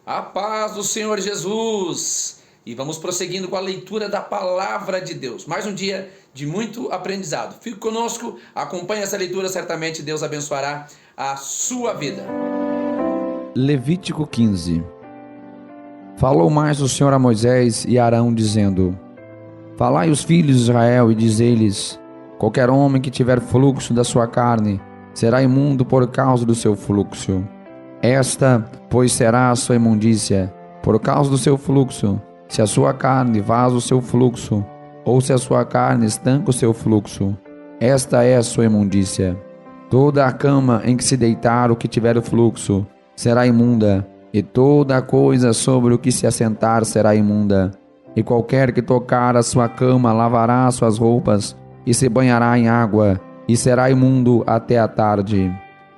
A paz do Senhor Jesus! E vamos prosseguindo com a leitura da Palavra de Deus. Mais um dia de muito aprendizado. Fique conosco, acompanhe essa leitura, certamente Deus abençoará a sua vida. Levítico 15. Falou mais o Senhor a Moisés e a Arão, dizendo: Falai os filhos de Israel e dizei-lhes: qualquer homem que tiver fluxo da sua carne será imundo por causa do seu fluxo. Esta, pois, será a sua imundícia, por causa do seu fluxo, se a sua carne vaza o seu fluxo, ou se a sua carne estanca o seu fluxo. Esta é a sua imundícia. Toda a cama em que se deitar o que tiver o fluxo será imunda, e toda a coisa sobre o que se assentar será imunda. E qualquer que tocar a sua cama lavará as suas roupas, e se banhará em água, e será imundo até a tarde.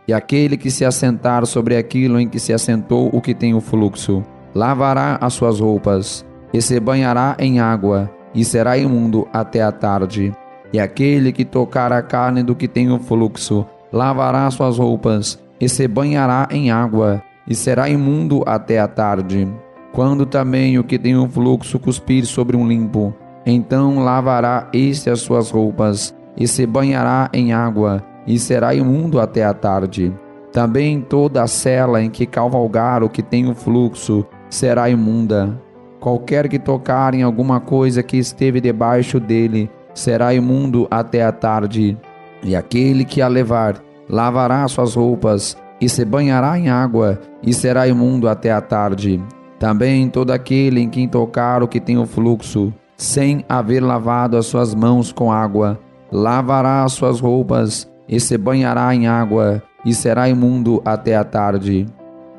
E aquele que se assentar sobre aquilo em que se assentou o que tem o fluxo, lavará as suas roupas, e se banhará em água, e será imundo até a tarde. E aquele que tocar a carne do que tem o fluxo, lavará as suas roupas, e se banhará em água, e será imundo até a tarde. Quando também o que tem o fluxo cuspir sobre um limpo, então lavará este as suas roupas, e se banhará em água, e será imundo até a tarde. Também toda a sela em que cavalgar o que tem o fluxo será imunda. Qualquer que tocar em alguma coisa que esteve debaixo dele será imundo até a tarde. E aquele que a levar lavará suas roupas, e se banhará em água, e será imundo até a tarde. Também todo aquele em quem tocar o que tem o fluxo, sem haver lavado as suas mãos com água, lavará as suas roupas, e se banhará em água, e será imundo até a tarde.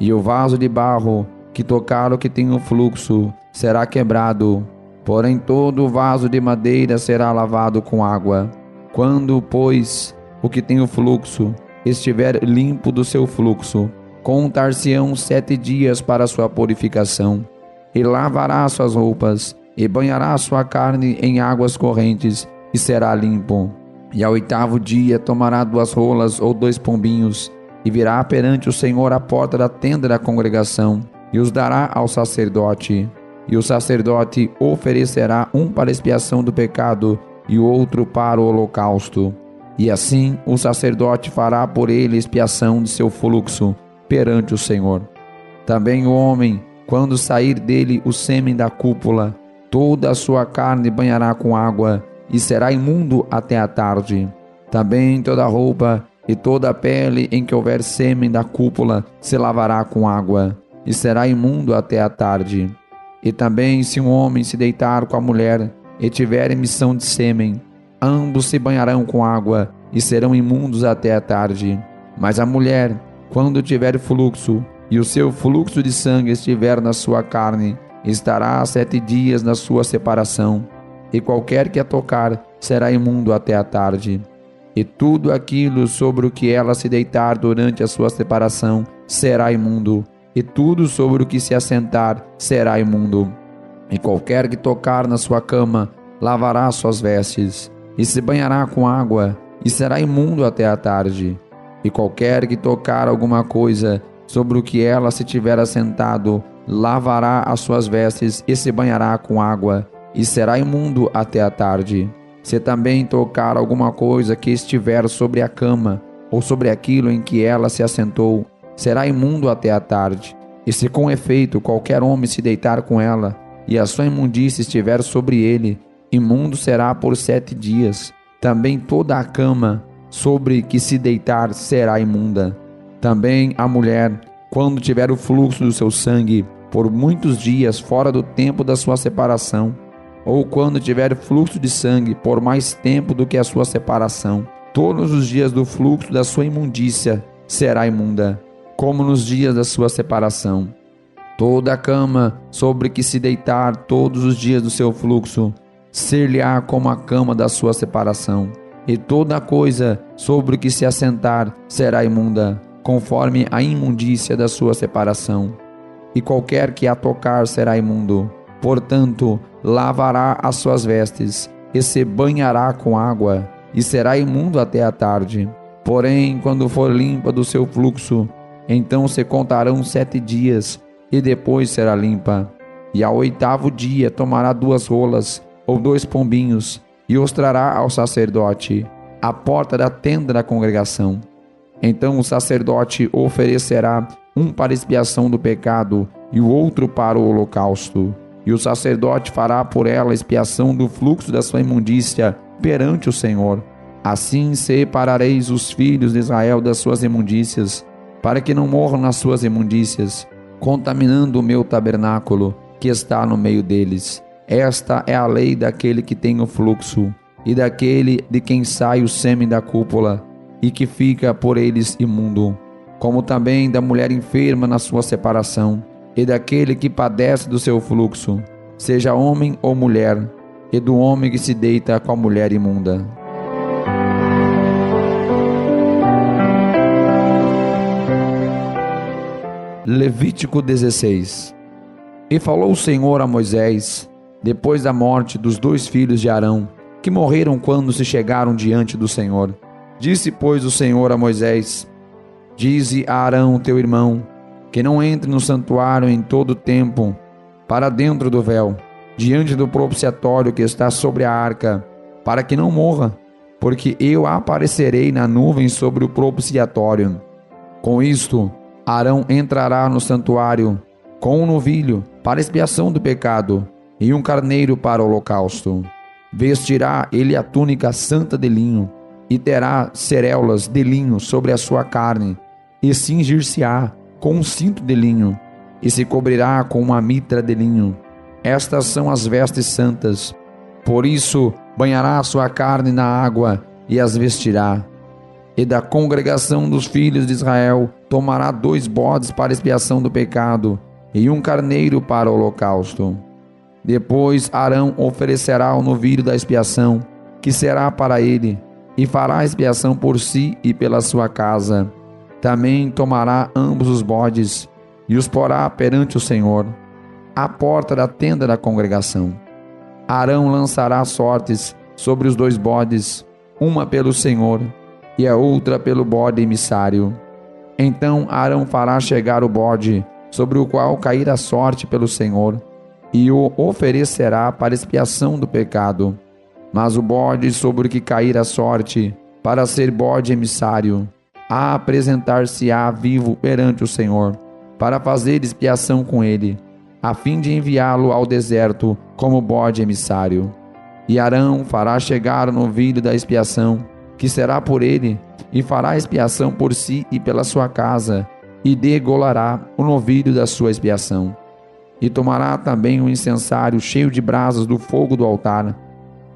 E o vaso de barro que tocar o que tem o fluxo será quebrado, porém todo o vaso de madeira será lavado com água. Quando, pois, o que tem o fluxo estiver limpo do seu fluxo, contar-se-ão 7 dias para a sua purificação, e lavará as suas roupas, e banhará a sua carne em águas correntes, e será limpo. E ao 8º dia tomará 2 rolas ou 2 pombinhos, e virá perante o Senhor à porta da tenda da congregação, e os dará ao sacerdote. E o sacerdote oferecerá um para expiação do pecado, e o outro para o holocausto. E assim o sacerdote fará por ele expiação de seu fluxo perante o Senhor. Também o homem, quando sair dele o sêmen da cúpula, toda a sua carne banhará com água, e será imundo até a tarde. Também toda a roupa e toda a pele em que houver sêmen da cúpula se lavará com água, e será imundo até a tarde. E também se um homem se deitar com a mulher e tiver emissão de sêmen, ambos se banharão com água, e serão imundos até a tarde. Mas a mulher, quando tiver fluxo, e o seu fluxo de sangue estiver na sua carne, estará 7 dias na sua separação, e qualquer que a tocar será imundo até a tarde. E tudo aquilo sobre o que ela se deitar durante a sua separação será imundo, e tudo sobre o que se assentar será imundo. E qualquer que tocar na sua cama lavará suas vestes, e se banhará com água, e será imundo até a tarde. E qualquer que tocar alguma coisa sobre o que ela se tiver assentado lavará as suas vestes, e se banhará com água, e será imundo até a tarde. Se também tocar alguma coisa que estiver sobre a cama, ou sobre aquilo em que ela se assentou, será imundo até a tarde. E se com efeito qualquer homem se deitar com ela, e a sua imundícia estiver sobre ele, imundo será por 7 dias. Também toda a cama sobre que se deitar será imunda. Também a mulher, quando tiver o fluxo do seu sangue, por muitos dias fora do tempo da sua separação, ou quando tiver fluxo de sangue por mais tempo do que a sua separação, todos os dias do fluxo da sua imundícia será imunda, como nos dias da sua separação. Toda a cama sobre que se deitar todos os dias do seu fluxo, ser-lhe-á como a cama da sua separação, e toda coisa sobre que se assentar será imunda, conforme a imundícia da sua separação. E qualquer que a tocar será imundo. Portanto, lavará as suas vestes, e se banhará com água, e será imundo até a tarde. Porém, quando for limpa do seu fluxo, então se contarão 7 dias, e depois será limpa. E ao 8º dia tomará 2 rolas ou 2 pombinhos e os trará ao sacerdote à porta da tenda da congregação. Então o sacerdote oferecerá um para expiação do pecado e o outro para o holocausto. E o sacerdote fará por ela expiação do fluxo da sua imundícia perante o Senhor. Assim separareis os filhos de Israel das suas imundícias, para que não morram nas suas imundícias, contaminando o meu tabernáculo, que está no meio deles. Esta é a lei daquele que tem o fluxo, e daquele de quem sai o sêmen da cúpula, e que fica por eles imundo, como também da mulher enferma na sua separação, e daquele que padece do seu fluxo, seja homem ou mulher, e do homem que se deita com a mulher imunda. Levítico 16. E falou o Senhor a Moisés, depois da morte dos 2 filhos de Arão, que morreram quando se chegaram diante do Senhor. Disse, pois, o Senhor a Moisés: Dize a Arão teu irmão, que não entre no santuário em todo o tempo, para dentro do véu, diante do propiciatório que está sobre a arca, para que não morra, porque eu aparecerei na nuvem sobre o propiciatório. Com isto, Arão entrará no santuário com um novilho para expiação do pecado e um carneiro para o holocausto. Vestirá ele a túnica santa de linho e terá ceréulas de linho sobre a sua carne e cingir-se-á com um cinto de linho e se cobrirá com uma mitra de linho. Estas são as vestes santas. Por isso banhará a sua carne na água e as vestirá. E da congregação dos filhos de Israel tomará 2 bodes para expiação do pecado e um carneiro para o holocausto. Depois Arão oferecerá o novilho da expiação, que será para ele, e fará expiação por si e pela sua casa. Também tomará ambos os bodes e os porá perante o Senhor, à porta da tenda da congregação. Arão lançará sortes sobre os 2 bodes, uma pelo Senhor e a outra pelo bode emissário. Então Arão fará chegar o bode, sobre o qual cair a sorte pelo Senhor, e o oferecerá para expiação do pecado. Mas o bode sobre o que cair a sorte, para ser bode emissário, apresentar-se-á vivo perante o Senhor, para fazer expiação com ele, a fim de enviá-lo ao deserto como bode emissário. E Arão fará chegar o novilho da expiação, que será por ele, e fará expiação por si e pela sua casa, e degolará o novilho da sua expiação. E tomará também o incensário cheio de brasas do fogo do altar,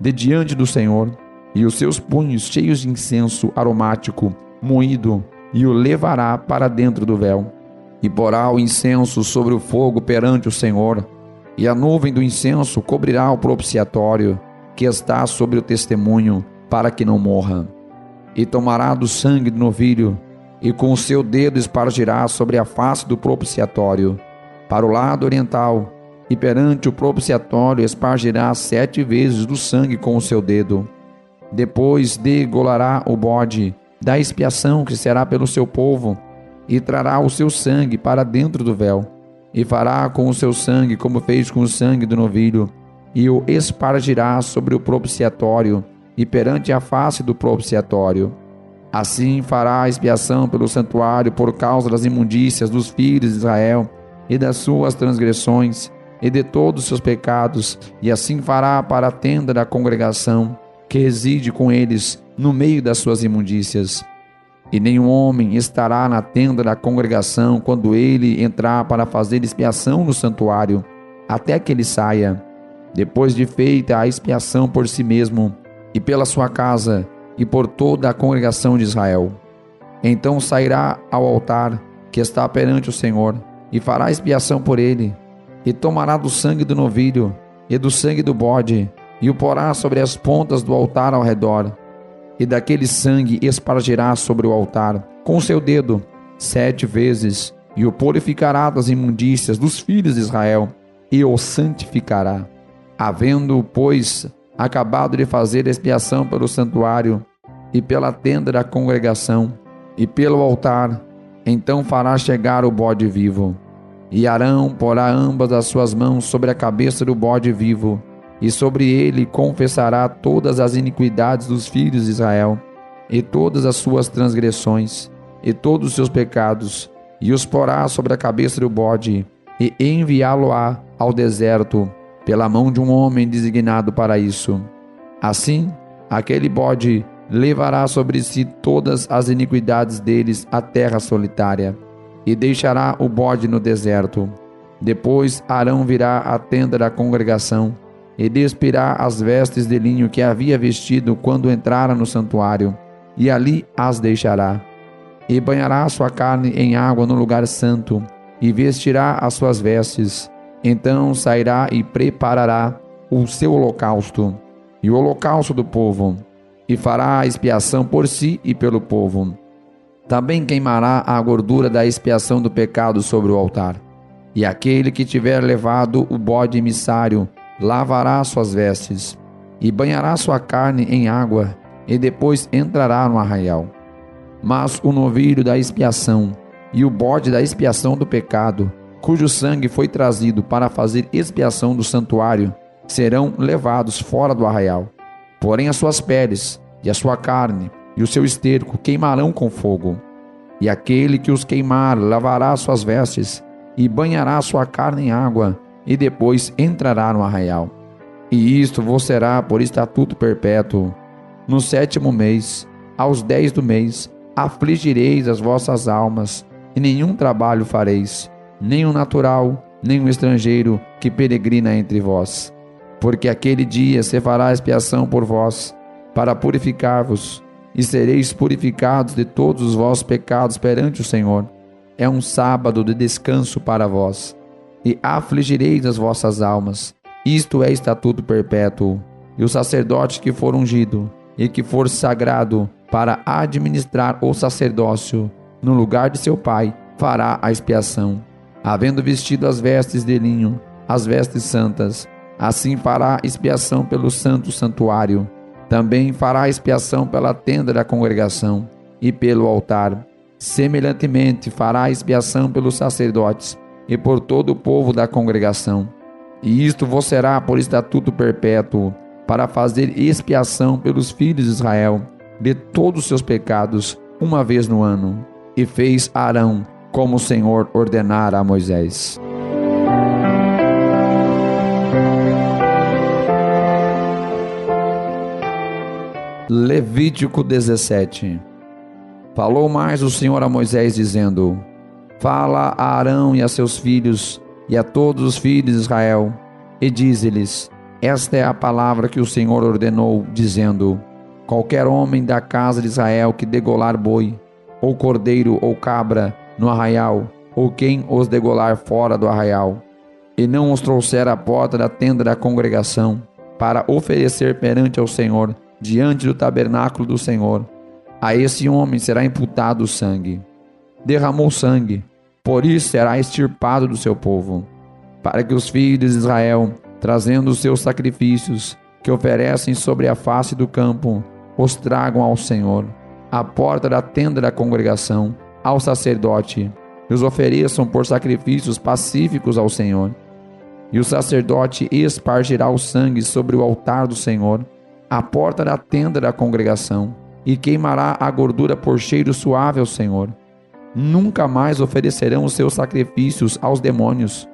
de diante do Senhor, e os seus punhos cheios de incenso aromático, moído, e o levará para dentro do véu. E porá o incenso sobre o fogo perante o Senhor, e a nuvem do incenso cobrirá o propiciatório, que está sobre o testemunho, para que não morra. E tomará do sangue do novilho, e com o seu dedo espargirá sobre a face do propiciatório, para o lado oriental, e perante o propiciatório espargirá 7 vezes do sangue com o seu dedo. Depois degolará o bode da expiação que será pelo seu povo, e trará o seu sangue para dentro do véu, e fará com o seu sangue como fez com o sangue do novilho, e o espargirá sobre o propiciatório e perante a face do propiciatório. Assim fará a expiação pelo santuário por causa das imundícias dos filhos de Israel e das suas transgressões e de todos os seus pecados, e assim fará para a tenda da congregação, que reside com eles no meio das suas imundícias. E nenhum homem estará na tenda da congregação quando ele entrar para fazer expiação no santuário, até que ele saia, depois de feita a expiação por si mesmo, e pela sua casa, e por toda a congregação de Israel. Então sairá ao altar que está perante o Senhor, e fará expiação por ele, e tomará do sangue do novilho, e do sangue do bode, e o porá sobre as pontas do altar ao redor, e daquele sangue espargirá sobre o altar, com o seu dedo, 7 vezes, e o purificará das imundícias dos filhos de Israel, e o santificará. Havendo, pois, acabado de fazer expiação pelo santuário, e pela tenda da congregação, e pelo altar, então fará chegar o bode vivo. E Arão porá ambas as suas mãos sobre a cabeça do bode vivo, e sobre ele confessará todas as iniquidades dos filhos de Israel, e todas as suas transgressões, e todos os seus pecados, e os porá sobre a cabeça do bode, e enviá-lo-á ao deserto, pela mão de um homem designado para isso. Assim, aquele bode levará sobre si todas as iniquidades deles à terra solitária, e deixará o bode no deserto. Depois Arão virá à tenda da congregação, e despirá as vestes de linho que havia vestido quando entrara no santuário, e ali as deixará. E banhará sua carne em água no lugar santo, e vestirá as suas vestes. Então sairá e preparará o seu holocausto, e o holocausto do povo, e fará a expiação por si e pelo povo. Também queimará a gordura da expiação do pecado sobre o altar. E aquele que tiver levado o bode emissário lavará suas vestes, e banhará sua carne em água, e depois entrará no arraial. Mas o novilho da expiação e o bode da expiação do pecado, cujo sangue foi trazido para fazer expiação do santuário, serão levados fora do arraial. Porém as suas peles, e a sua carne, e o seu esterco queimarão com fogo. E aquele que os queimar lavará suas vestes, e banhará sua carne em água, e depois entrará no arraial. E isto vos será por estatuto perpétuo. No 7º mês, aos 10 do mês, afligireis as vossas almas, e nenhum trabalho fareis, nem o natural, nem o estrangeiro que peregrina entre vós. Porque aquele dia se fará expiação por vós, para purificar-vos, e sereis purificados de todos os vossos pecados perante o Senhor. É um sábado de descanso para vós, e afligireis as vossas almas. Isto é estatuto perpétuo. E o sacerdote que for ungido, e que for sagrado para administrar o sacerdócio, no lugar de seu pai, fará a expiação, havendo vestido as vestes de linho, as vestes santas. Assim fará expiação pelo santo santuário. Também fará expiação pela tenda da congregação e pelo altar. Semelhantemente fará expiação pelos sacerdotes e por todo o povo da congregação. E isto vos será por estatuto perpétuo, para fazer expiação pelos filhos de Israel de todos os seus pecados, uma vez no ano. E fez Arão como o Senhor ordenara a Moisés. Levítico 17. Falou mais o Senhor a Moisés, dizendo: Fala a Arão e a seus filhos, e a todos os filhos de Israel, e dize-lhes: Esta é a palavra que o Senhor ordenou, dizendo: Qualquer homem da casa de Israel que degolar boi, ou cordeiro, ou cabra, no arraial, ou quem os degolar fora do arraial, e não os trouxer à porta da tenda da congregação, para oferecer perante ao Senhor, diante do tabernáculo do Senhor, a esse homem será imputado o sangue. Derramou sangue, por isso será extirpado do seu povo, para que os filhos de Israel, trazendo os seus sacrifícios, que oferecem sobre a face do campo, os tragam ao Senhor, à porta da tenda da congregação, ao sacerdote, e os ofereçam por sacrifícios pacíficos ao Senhor. E o sacerdote espargirá o sangue sobre o altar do Senhor, à porta da tenda da congregação, e queimará a gordura por cheiro suave ao Senhor. Nunca mais oferecerão os seus sacrifícios aos demônios,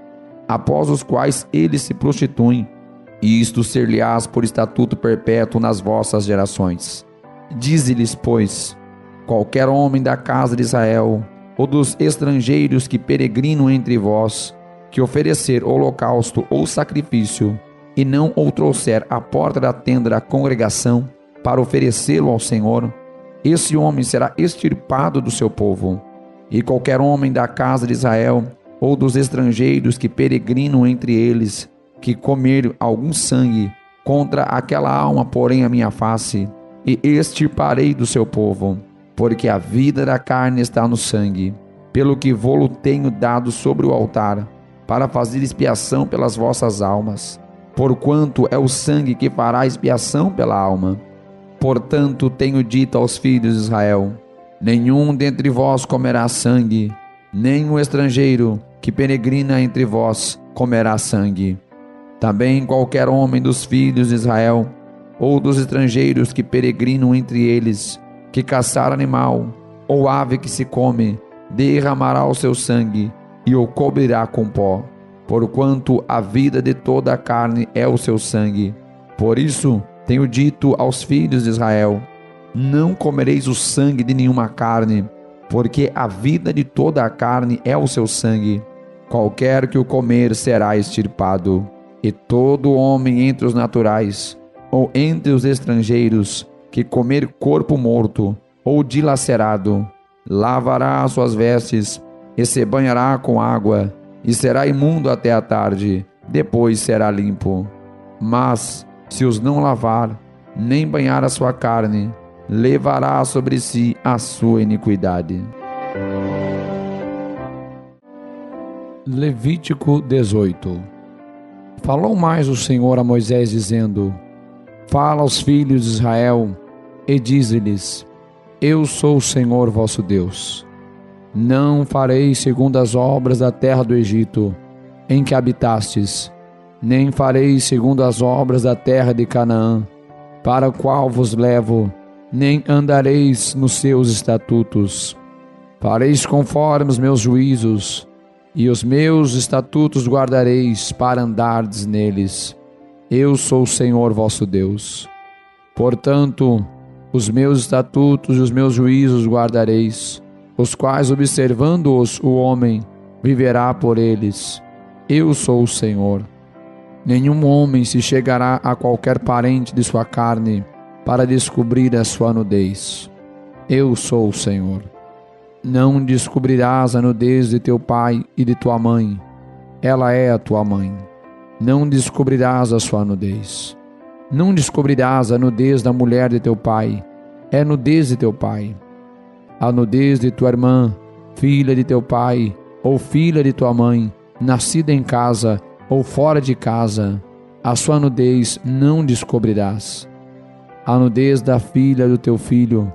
após os quais eles se prostituem, e isto ser-lhe-ás por estatuto perpétuo nas vossas gerações. Dize-lhes, pois, qualquer homem da casa de Israel, ou dos estrangeiros que peregrinam entre vós, que oferecer holocausto ou sacrifício, e não o trouxer à porta da tenda da congregação, para oferecê-lo ao Senhor, esse homem será extirpado do seu povo. E qualquer homem da casa de Israel, ou dos estrangeiros que peregrinam entre eles, que comer algum sangue contra aquela alma, porém a minha face, e extirparei do seu povo, porque a vida da carne está no sangue, pelo que vô-lo tenho dado sobre o altar, para fazer expiação pelas vossas almas, porquanto é o sangue que fará expiação pela alma. Portanto tenho dito aos filhos de Israel: nenhum dentre vós comerá sangue, nem o estrangeiro, que peregrina entre vós comerá sangue. Também qualquer homem dos filhos de Israel, ou dos estrangeiros que peregrinam entre eles, que caçar animal, ou ave que se come, derramará o seu sangue, e o cobrirá com pó, porquanto a vida de toda a carne é o seu sangue. Por isso tenho dito aos filhos de Israel: não comereis o sangue de nenhuma carne, porque a vida de toda a carne é o seu sangue. Qualquer que o comer será extirpado. E todo homem entre os naturais, ou entre os estrangeiros, que comer corpo morto, ou dilacerado, lavará as suas vestes, e se banhará com água, e será imundo até a tarde, depois será limpo. Mas, se os não lavar, nem banhar a sua carne, levará sobre si a sua iniquidade. Levítico 18. Falou mais o Senhor a Moisés, dizendo: fala aos filhos de Israel, e dize-lhes: eu sou o Senhor vosso Deus. Não fareis segundo as obras da terra do Egito, em que habitastes, nem fareis segundo as obras da terra de Canaã, para a qual vos levo, nem andareis nos seus estatutos. Fareis conforme os meus juízos, e os meus estatutos guardareis para andardes neles. Eu sou o Senhor vosso Deus. Portanto, os meus estatutos e os meus juízos guardareis, os quais, observando-os, o homem viverá por eles. Eu sou o Senhor. Nenhum homem se chegará a qualquer parente de sua carne para descobrir a sua nudez. Eu sou o Senhor. Não descobrirás a nudez de teu pai e de tua mãe. Ela é a tua mãe. Não descobrirás a sua nudez. Não descobrirás a nudez da mulher de teu pai. É nudez de teu pai. A nudez de tua irmã, filha de teu pai, ou filha de tua mãe, nascida em casa ou fora de casa, a sua nudez não descobrirás. A nudez da filha do teu filho,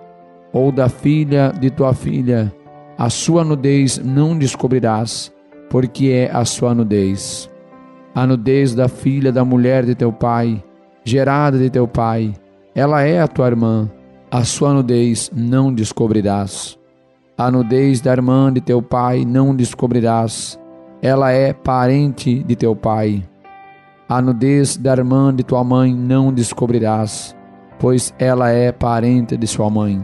ou da filha de tua filha, a sua nudez não descobrirás, porque é a sua nudez. A nudez da filha da mulher de teu pai, gerada de teu pai, ela é a tua irmã, a sua nudez não descobrirás. A nudez da irmã de teu pai não descobrirás, ela é parente de teu pai. A nudez da irmã de tua mãe não descobrirás, pois ela é parente de sua mãe.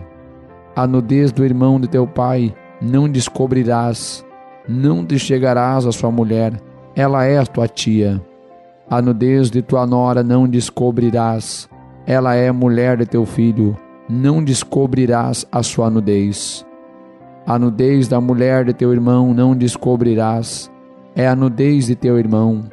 A nudez do irmão de teu pai não descobrirás, não te chegarás à sua mulher, ela é a tua tia. A nudez de tua nora não descobrirás, ela é mulher de teu filho, não descobrirás a sua nudez. A nudez da mulher de teu irmão não descobrirás, é a nudez de teu irmão.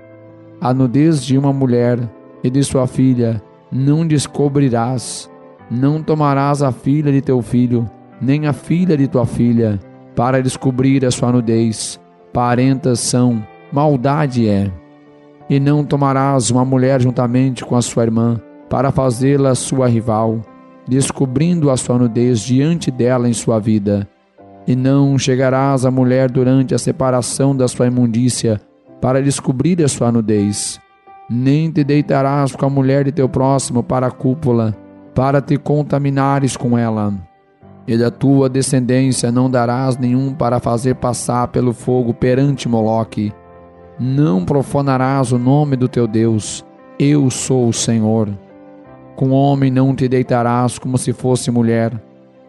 A nudez de uma mulher e de sua filha não descobrirás. Não tomarás a filha de teu filho, nem a filha de tua filha, para descobrir a sua nudez. Parentas são, maldade é. E não tomarás uma mulher juntamente com a sua irmã, para fazê-la sua rival, descobrindo a sua nudez diante dela em sua vida. E não chegarás à mulher durante a separação da sua imundícia, para descobrir a sua nudez. Nem te deitarás com a mulher de teu próximo para a cúpula, para te contaminares com ela. E da tua descendência não darás nenhum para fazer passar pelo fogo perante Moloque. Não profanarás o nome do teu Deus. Eu sou o Senhor. Com homem não te deitarás como se fosse mulher.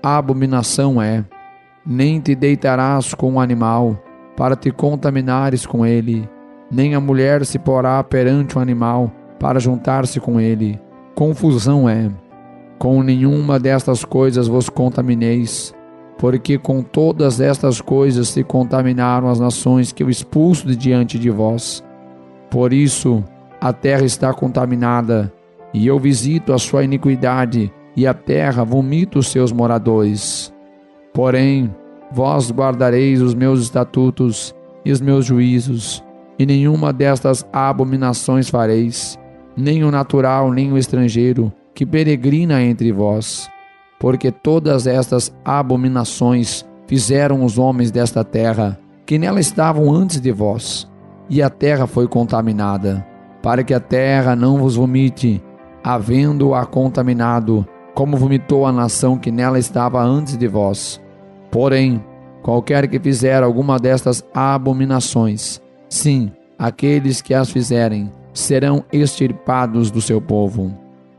A abominação é. Nem te deitarás com um animal, para te contaminares com ele. Nem a mulher se porá perante um animal, para juntar-se com ele. Confusão é. Com nenhuma destas coisas vos contamineis, porque com todas estas coisas se contaminaram as nações que eu expulso de diante de vós. Por isso a terra está contaminada, e eu visito a sua iniquidade, e a terra vomita os seus moradores. Porém, vós guardareis os meus estatutos e os meus juízos, e nenhuma destas abominações fareis, nem o natural, nem o estrangeiro, que peregrina entre vós, porque todas estas abominações fizeram os homens desta terra, que nela estavam antes de vós, e a terra foi contaminada, para que a terra não vos vomite, havendo-a contaminado, como vomitou a nação que nela estava antes de vós. Porém, qualquer que fizer alguma destas abominações, sim, aqueles que as fizerem, serão extirpados do seu povo.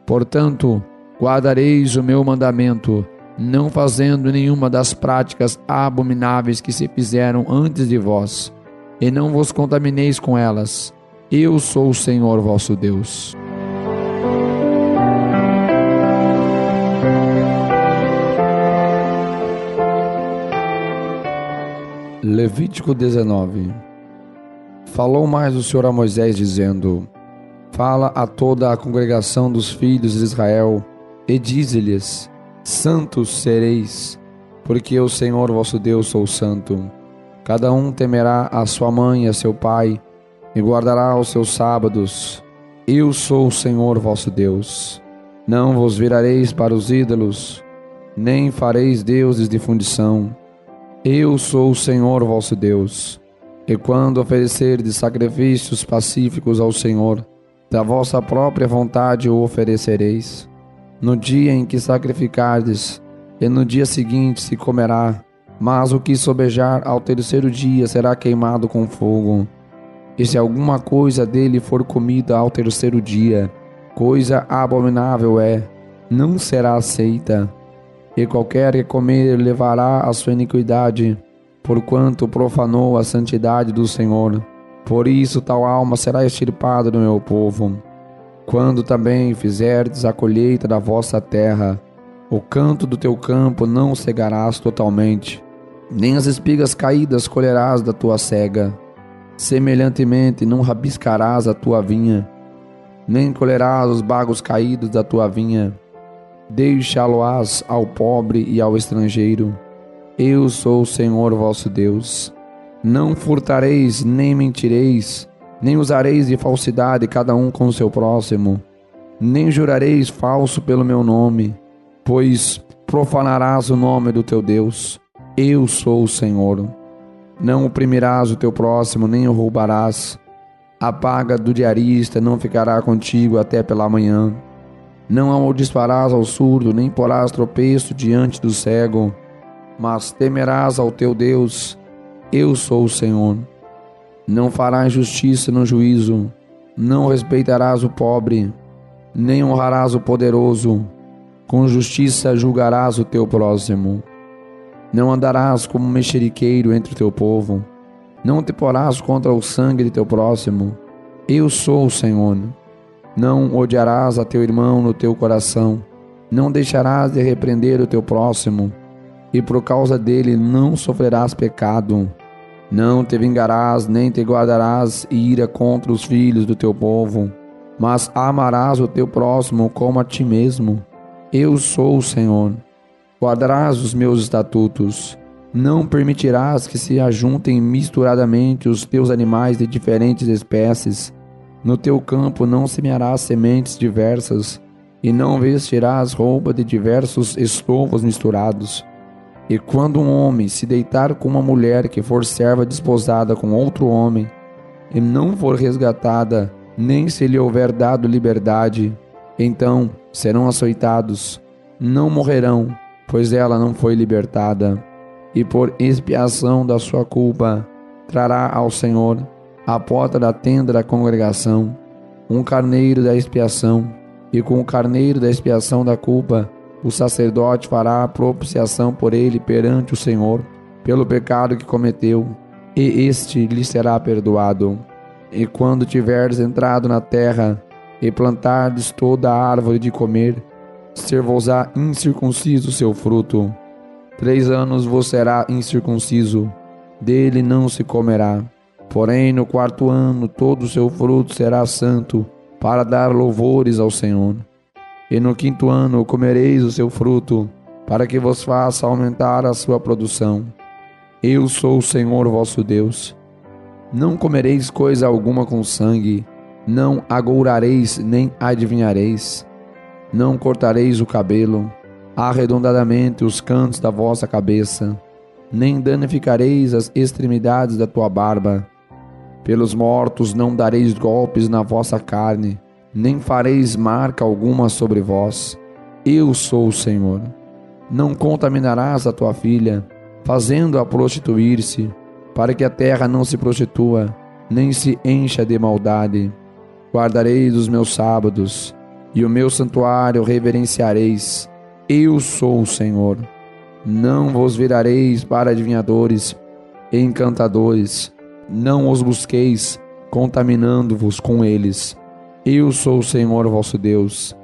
Portanto, guardareis o meu mandamento, não fazendo nenhuma das práticas abomináveis que se fizeram antes de vós, e não vos contamineis com elas. Eu sou o Senhor vosso Deus. Levítico 19. Falou mais o Senhor a Moisés, dizendo: Fala a toda a congregação dos filhos de Israel, e dize-lhes: Santos sereis, porque eu, Senhor vosso Deus, sou santo. Cada um temerá a sua mãe e a seu pai, e guardará os seus sábados. Eu sou o Senhor vosso Deus. Não vos virareis para os ídolos, nem fareis deuses de fundição. Eu sou o Senhor vosso Deus. E quando oferecerdes sacrifícios pacíficos ao Senhor, da vossa própria vontade o oferecereis. No dia em que sacrificardes, e no dia seguinte se comerá, mas o que sobejar ao terceiro dia será queimado com fogo. E se alguma coisa dele for comida ao terceiro dia, coisa abominável é, não será aceita. E qualquer que comer levará a sua iniquidade, porquanto profanou a santidade do Senhor. Por isso tal alma será extirpada do meu povo. Quando também fizerdes a colheita da vossa terra, o canto do teu campo não cegarás totalmente, nem as espigas caídas colherás da tua cega. Semelhantemente não rabiscarás a tua vinha, nem colherás os bagos caídos da tua vinha. Deixá-lo-ás ao pobre e ao estrangeiro. Eu sou o Senhor vosso Deus. Não furtareis, nem mentireis, nem usareis de falsidade cada um com o seu próximo, nem jurareis falso pelo meu nome, pois profanarás o nome do teu Deus. Eu sou o Senhor. Não oprimirás o teu próximo, nem o roubarás. A paga do diarista não ficará contigo até pela manhã. Não amaldiçoarás ao surdo, nem porás tropeço diante do cego, mas temerás ao teu Deus. Eu sou o Senhor. Não farás justiça no juízo, não respeitarás o pobre, nem honrarás o poderoso. Com justiça julgarás o teu próximo. Não andarás como mexeriqueiro entre o teu povo, não te porás contra o sangue de teu próximo. Eu sou o Senhor. Não odiarás a teu irmão no teu coração, não deixarás de repreender o teu próximo, e por causa dele não sofrerás pecado. Não te vingarás, nem te guardarás ira contra os filhos do teu povo, mas amarás o teu próximo como a ti mesmo. Eu sou o Senhor. Guardarás os meus estatutos. Não permitirás que se ajuntem misturadamente os teus animais de diferentes espécies. No teu campo não semearás sementes diversas, e não vestirás roupa de diversos estofos misturados. E quando um homem se deitar com uma mulher que for serva desposada com outro homem, e não for resgatada, nem se lhe houver dado liberdade, então serão açoitados, não morrerão, pois ela não foi libertada. E por expiação da sua culpa, trará ao Senhor, à porta da tenda da congregação, um carneiro da expiação, e com o carneiro da expiação da culpa, o sacerdote fará a propiciação por ele perante o Senhor, pelo pecado que cometeu, e este lhe será perdoado. E quando tiveres entrado na terra, e plantardes toda a árvore de comer, ser-vos-á incircunciso o seu fruto. 3 anos vos será incircunciso, dele não se comerá. Porém, no 4º ano, todo o seu fruto será santo, para dar louvores ao Senhor. E no 5º ano comereis o seu fruto, para que vos faça aumentar a sua produção. Eu sou o Senhor vosso Deus. Não comereis coisa alguma com sangue, não agourareis nem adivinhareis. Não cortareis o cabelo, arredondadamente os cantos da vossa cabeça. nem danificareis as extremidades da tua barba. Pelos mortos não dareis golpes na vossa carne, nem fareis marca alguma sobre vós. Eu sou o Senhor. Não contaminarás a tua filha, fazendo-a prostituir-se, para que a terra não se prostitua, nem se encha de maldade. Guardareis os meus sábados, e o meu santuário reverenciareis. Eu sou o Senhor. Não vos virareis para adivinhadores e encantadores, não os busqueis, contaminando-vos com eles. Eu sou o Senhor vosso Deus.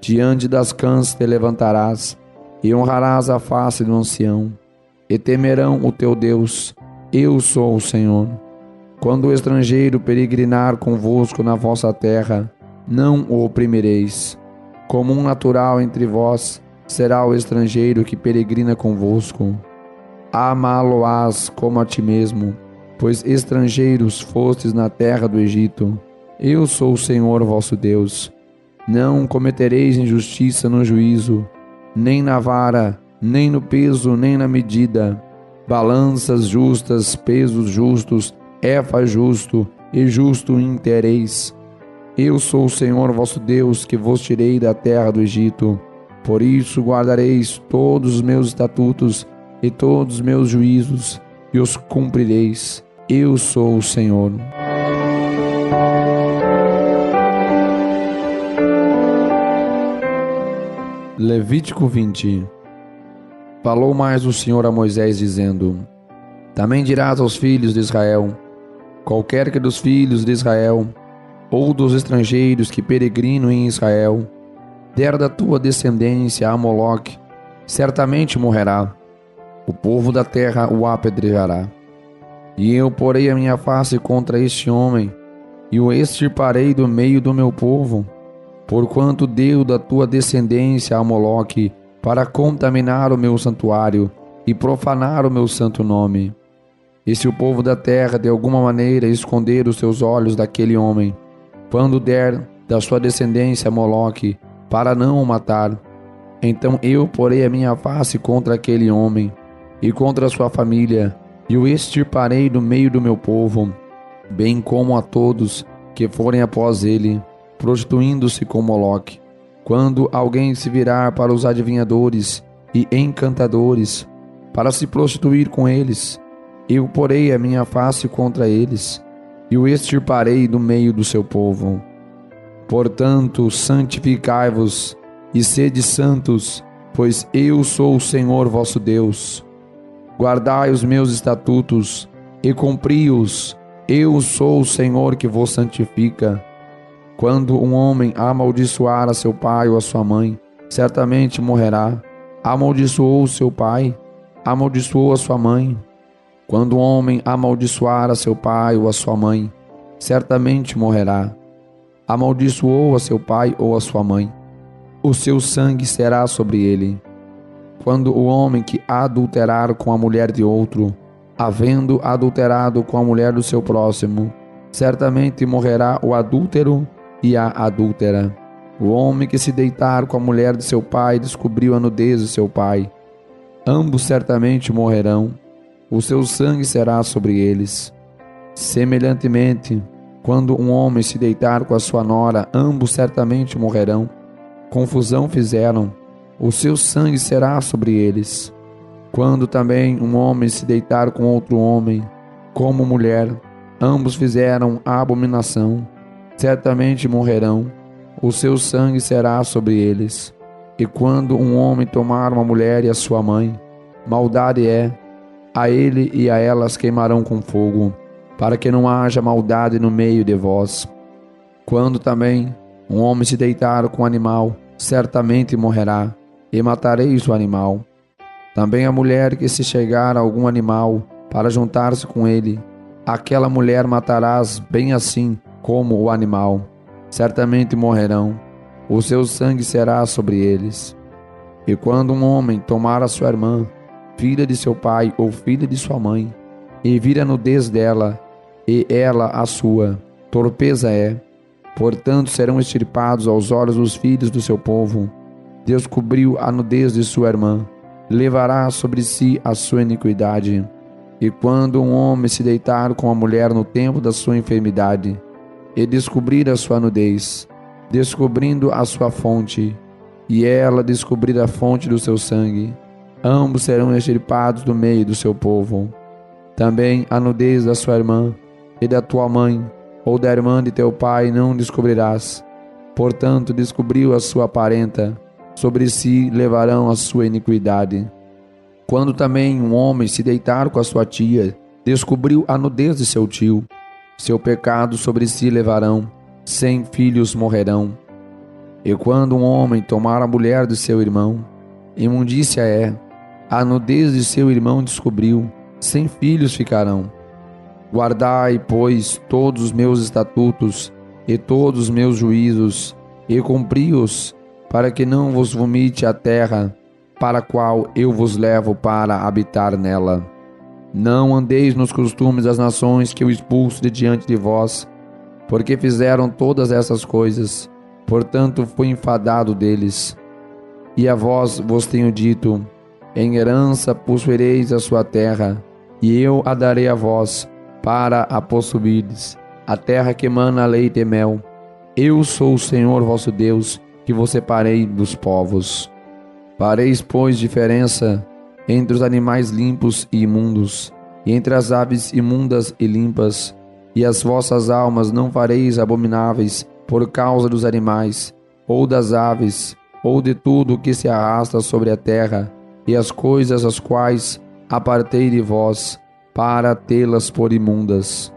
Diante das cãs te levantarás, e honrarás a face do ancião, e temerão o teu Deus. Eu sou o Senhor. Quando o estrangeiro peregrinar convosco na vossa terra, não o oprimireis. Como um natural entre vós será o estrangeiro que peregrina convosco. Amá-lo-ás como a ti mesmo, pois estrangeiros fostes na terra do Egito. Eu sou o Senhor vosso Deus. Não cometereis injustiça no juízo, nem na vara, nem no peso, nem na medida. Balanças justas, pesos justos, éfa justo e justo intereis. Eu sou o Senhor vosso Deus, que vos tirei da terra do Egito. Por isso guardareis todos os meus estatutos e todos os meus juízos, e os cumprireis. Eu sou o Senhor. Levítico 20. Falou mais o Senhor a Moisés, dizendo: Também dirás aos filhos de Israel: qualquer que dos filhos de Israel, ou dos estrangeiros que peregrinam em Israel, der da tua descendência a Moloque, certamente morrerá. O povo da terra o apedrejará. E eu porei a minha face contra este homem, e o extirparei do meio do meu povo, porquanto deu da tua descendência a Moloque, para contaminar o meu santuário e profanar o meu santo nome. E se o povo da terra de alguma maneira esconder os seus olhos daquele homem, quando der da sua descendência a Moloque, para não o matar, então eu porei a minha face contra aquele homem e contra a sua família, e o extirparei do meio do meu povo, bem como a todos que forem após ele, prostituindo-se com Moloque. Quando alguém se virar para os adivinhadores e encantadores, para se prostituir com eles, eu porei a minha face contra eles, e o extirparei do meio do seu povo. Portanto, santificai-vos e sede santos, pois eu sou o Senhor vosso Deus. Guardai os meus estatutos e cumpri-os. Eu sou o Senhor que vos santifica. Quando um homem amaldiçoar a seu pai ou a sua mãe, certamente morrerá. Amaldiçoou seu pai, amaldiçoou a sua mãe. Quando um homem amaldiçoar a seu pai ou a sua mãe, certamente morrerá. Amaldiçoou a seu pai ou a sua mãe, o seu sangue será sobre ele. Quando o homem que adulterar com a mulher de outro, havendo adulterado com a mulher do seu próximo, certamente morrerá o adúltero e a adúltera. O homem que se deitar com a mulher de seu pai descobriu a nudez de seu pai. Ambos certamente morrerão, o seu sangue será sobre eles. Semelhantemente, quando um homem se deitar com a sua nora, ambos certamente morrerão. Confusão fizeram, o seu sangue será sobre eles. Quando também um homem se deitar com outro homem, como mulher, ambos fizeram abominação, certamente morrerão, o seu sangue será sobre eles. E quando um homem tomar uma mulher e a sua mãe, maldade é, a ele e a elas queimarão com fogo, para que não haja maldade no meio de vós. Quando também um homem se deitar com um animal, certamente morrerá, e matareis o animal. Também a mulher que se chegar a algum animal para juntar-se com ele, aquela mulher matarás bem assim como o animal. Certamente morrerão, o seu sangue será sobre eles. E quando um homem tomar a sua irmã, filha de seu pai ou filha de sua mãe, e vir a nudez dela, e ela a sua, torpeza é. Portanto serão extirpados aos olhos dos filhos do seu povo. Deus cobriu a nudez de sua irmã, levará sobre si a sua iniquidade. E quando um homem se deitar com a mulher no tempo da sua enfermidade, e descobrir a sua nudez, descobrindo a sua fonte, e ela descobrir a fonte do seu sangue, ambos serão extirpados do meio do seu povo. Também a nudez da sua irmã e da tua mãe, ou da irmã de teu pai, não descobrirás. Portanto, descobriu a sua parenta, sobre si levarão a sua iniquidade. Quando também um homem se deitar com a sua tia, descobriu a nudez de seu tio, seu pecado sobre si levarão, 100 filhos morrerão. E quando um homem tomar a mulher de seu irmão, imundícia é, a nudez de seu irmão descobriu, 100 filhos ficarão. Guardai, pois, todos os meus estatutos e todos os meus juízos, e cumpri-os, para que não vos vomite a terra, para a qual eu vos levo para habitar nela. Não andeis nos costumes das nações que eu expulso de diante de vós, porque fizeram todas essas coisas, portanto fui enfadado deles. E a vós vos tenho dito, em herança possuireis a sua terra, e eu a darei a vós, para a possuirdes, a terra que emana leite e mel. Eu sou o Senhor vosso Deus, que vos separei dos povos. Fareis, pois, diferença entre os animais limpos e imundos, e entre as aves imundas e limpas, e as vossas almas não fareis abomináveis por causa dos animais, ou das aves, ou de tudo o que se arrasta sobre a terra, e as coisas as quais apartei de vós, para tê-las por imundas.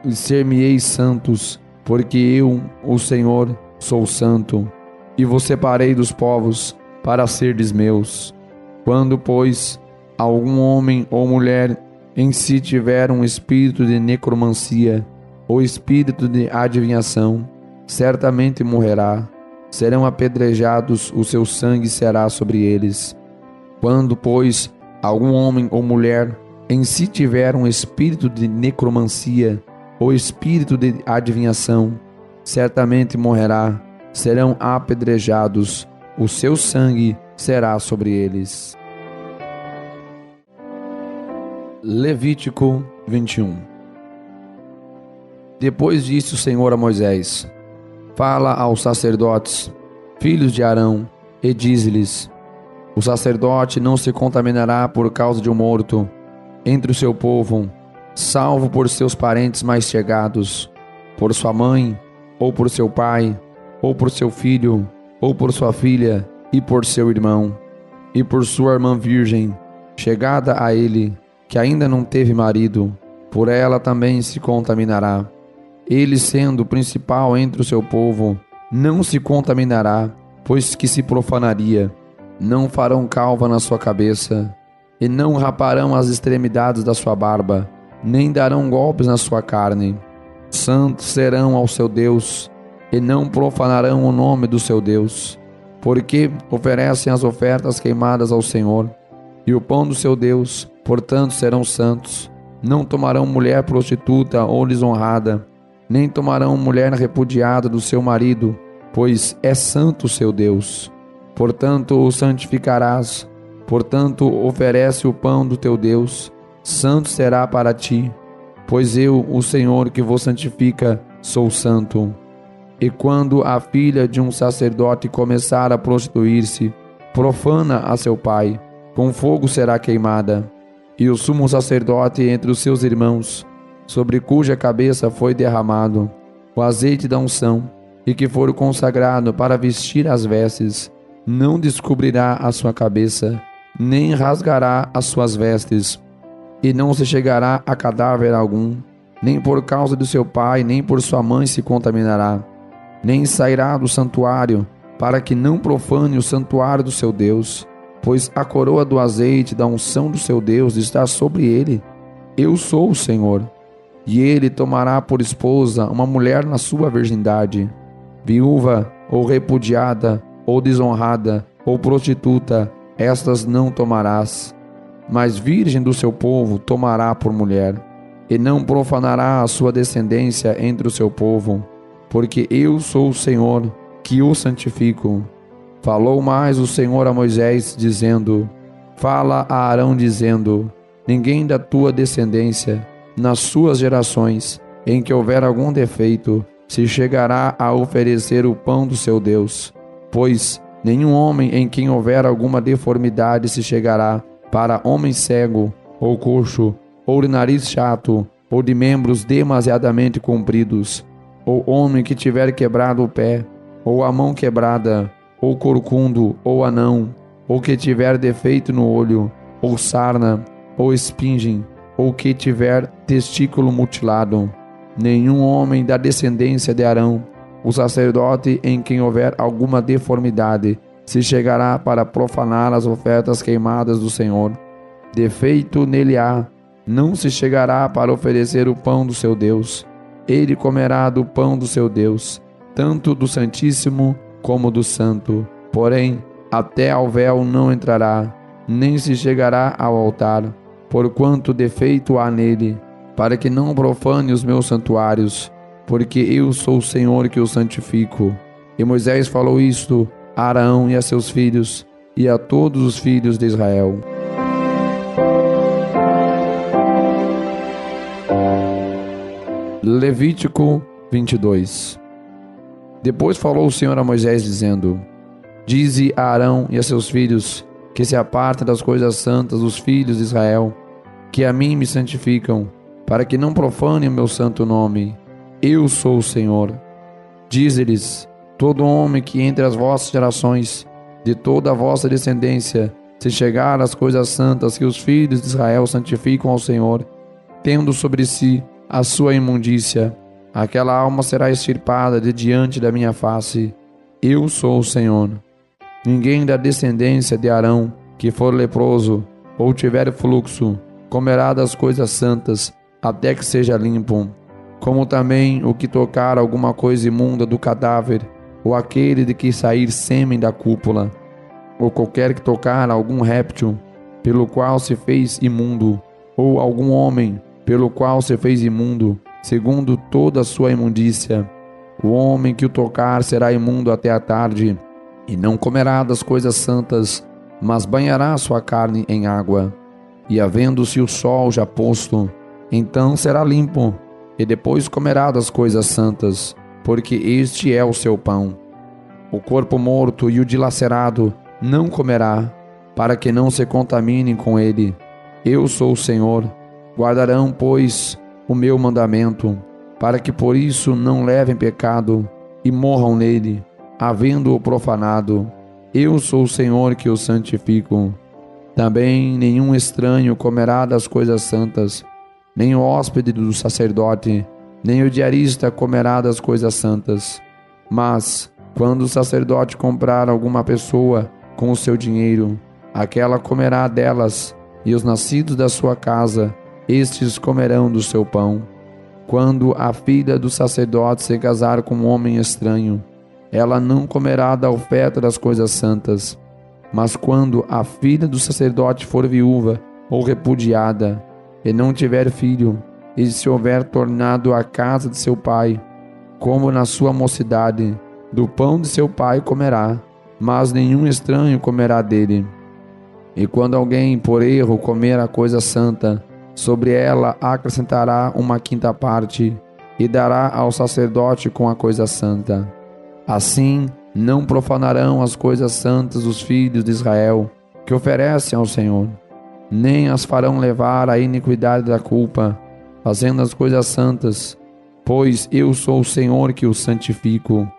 E ser-me-eis santos, porque eu, o Senhor, sou santo, e vos separei dos povos, para serdes meus. Quando, pois, algum homem ou mulher em si tiver um espírito de necromancia, ou espírito de adivinhação, certamente morrerá. Serão apedrejados, o seu sangue será sobre eles. Quando, pois, algum homem ou mulher em si tiver um espírito de necromancia, ou espírito de adivinhação, certamente morrerá. Serão apedrejados, o seu sangue será sobre eles. Levítico 21. Depois disse o Senhor a Moisés: fala aos sacerdotes, filhos de Arão, e dize-lhes: o sacerdote não se contaminará por causa de um morto entre o seu povo, salvo por seus parentes mais chegados, por sua mãe, ou por seu pai, ou por seu filho, ou por sua filha, e por seu irmão, e por sua irmã virgem, chegada a ele, que ainda não teve marido, por ela também se contaminará. Ele, sendo o principal entre o seu povo, não se contaminará, pois que se profanaria. Não farão calva na sua cabeça, e não raparão as extremidades da sua barba, nem darão golpes na sua carne. Santos serão ao seu Deus, e não profanarão o nome do seu Deus, porque oferecem as ofertas queimadas ao Senhor, e o pão do seu Deus, portanto serão santos. Não tomarão mulher prostituta ou desonrada, nem tomarão mulher repudiada do seu marido, pois é santo o seu Deus. Portanto o santificarás, portanto oferece o pão do teu Deus, santo será para ti, pois eu, o Senhor que vos santifica, sou santo. E quando a filha de um sacerdote começar a prostituir-se, profana a seu pai, com fogo será queimada. E o sumo sacerdote entre os seus irmãos, sobre cuja cabeça foi derramado o azeite da unção, e que for consagrado para vestir as vestes, não descobrirá a sua cabeça, nem rasgará as suas vestes, e não se chegará a cadáver algum, nem por causa do seu pai, nem por sua mãe se contaminará, nem sairá do santuário, para que não profane o santuário do seu Deus, pois a coroa do azeite da unção do seu Deus está sobre ele. Eu sou o Senhor. E ele tomará por esposa uma mulher na sua virgindade, viúva, ou repudiada, ou desonrada, ou prostituta, estas não tomarás. Mas virgem do seu povo tomará por mulher, e não profanará a sua descendência entre o seu povo, porque eu sou o Senhor, que o santifico. Falou mais o Senhor a Moisés, dizendo: Fala a Arão dizendo: ninguém da tua descendência, nas suas gerações, em que houver algum defeito, se chegará a oferecer o pão do seu Deus. Pois nenhum homem em quem houver alguma deformidade se chegará, para homem cego, ou coxo, ou de nariz chato, ou de membros demasiadamente compridos, ou homem que tiver quebrado o pé, ou a mão quebrada, ou corcundo, ou anão, ou que tiver defeito no olho, ou sarna, ou espinge, ou que tiver testículo mutilado. Nenhum homem da descendência de Arão, o sacerdote em quem houver alguma deformidade, se chegará para profanar as ofertas queimadas do Senhor. Defeito nele há, não se chegará para oferecer o pão do seu Deus. Ele comerá do pão do seu Deus, tanto do Santíssimo como do Santo. Porém, até ao véu não entrará, nem se chegará ao altar, porquanto defeito há nele, para que não profane os meus santuários, porque eu sou o Senhor que o santifico. E Moisés falou isto a Arão e a seus filhos, e a todos os filhos de Israel. Levítico 22. Depois falou o Senhor a Moisés, dizendo: dize a Arão e a seus filhos que se apartem das coisas santas dos filhos de Israel, que a mim me santificam, para que não profanem o meu santo nome. Eu sou o Senhor. Dize-lhes: todo homem que entre as vossas gerações, de toda a vossa descendência, se chegar às coisas santas que os filhos de Israel santificam ao Senhor, tendo sobre si a sua imundícia, aquela alma será extirpada de diante da minha face. Eu sou o Senhor. Ninguém da descendência de Arão que for leproso ou tiver fluxo comerá das coisas santas até que seja limpo, como também o que tocar alguma coisa imunda do cadáver, ou aquele de que sair sêmen da cúpula, ou qualquer que tocar algum réptil pelo qual se fez imundo, ou algum homem pelo qual se fez imundo, segundo toda a sua imundícia. O homem que o tocar será imundo até a tarde, e não comerá das coisas santas, mas banhará sua carne em água. E havendo-se o sol já posto, então será limpo, e depois comerá das coisas santas, porque este é o seu pão. O corpo morto e o dilacerado não comerá, para que não se contaminem com ele. Eu sou o Senhor. Guardarão, pois, o meu mandamento, para que por isso não levem pecado e morram nele, havendo-o profanado. Eu sou o Senhor que o santifico. Também nenhum estranho comerá das coisas santas, nem o hóspede do sacerdote, nem o diarista comerá das coisas santas. Mas, quando o sacerdote comprar alguma pessoa com o seu dinheiro, aquela comerá delas, e os nascidos da sua casa, estes comerão do seu pão. Quando a filha do sacerdote se casar com um homem estranho, ela não comerá da oferta das coisas santas. Mas quando a filha do sacerdote for viúva ou repudiada, e não tiver filho, e se houver tornado à casa de seu pai, como na sua mocidade, do pão de seu pai comerá, mas nenhum estranho comerá dele. E quando alguém por erro comer a coisa santa, sobre ela acrescentará uma quinta parte, e dará ao sacerdote com a coisa santa. Assim, não profanarão as coisas santas dos filhos de Israel, que oferecem ao Senhor, nem as farão levar à iniquidade da culpa, fazendo as coisas santas, pois eu sou o Senhor que os santifico.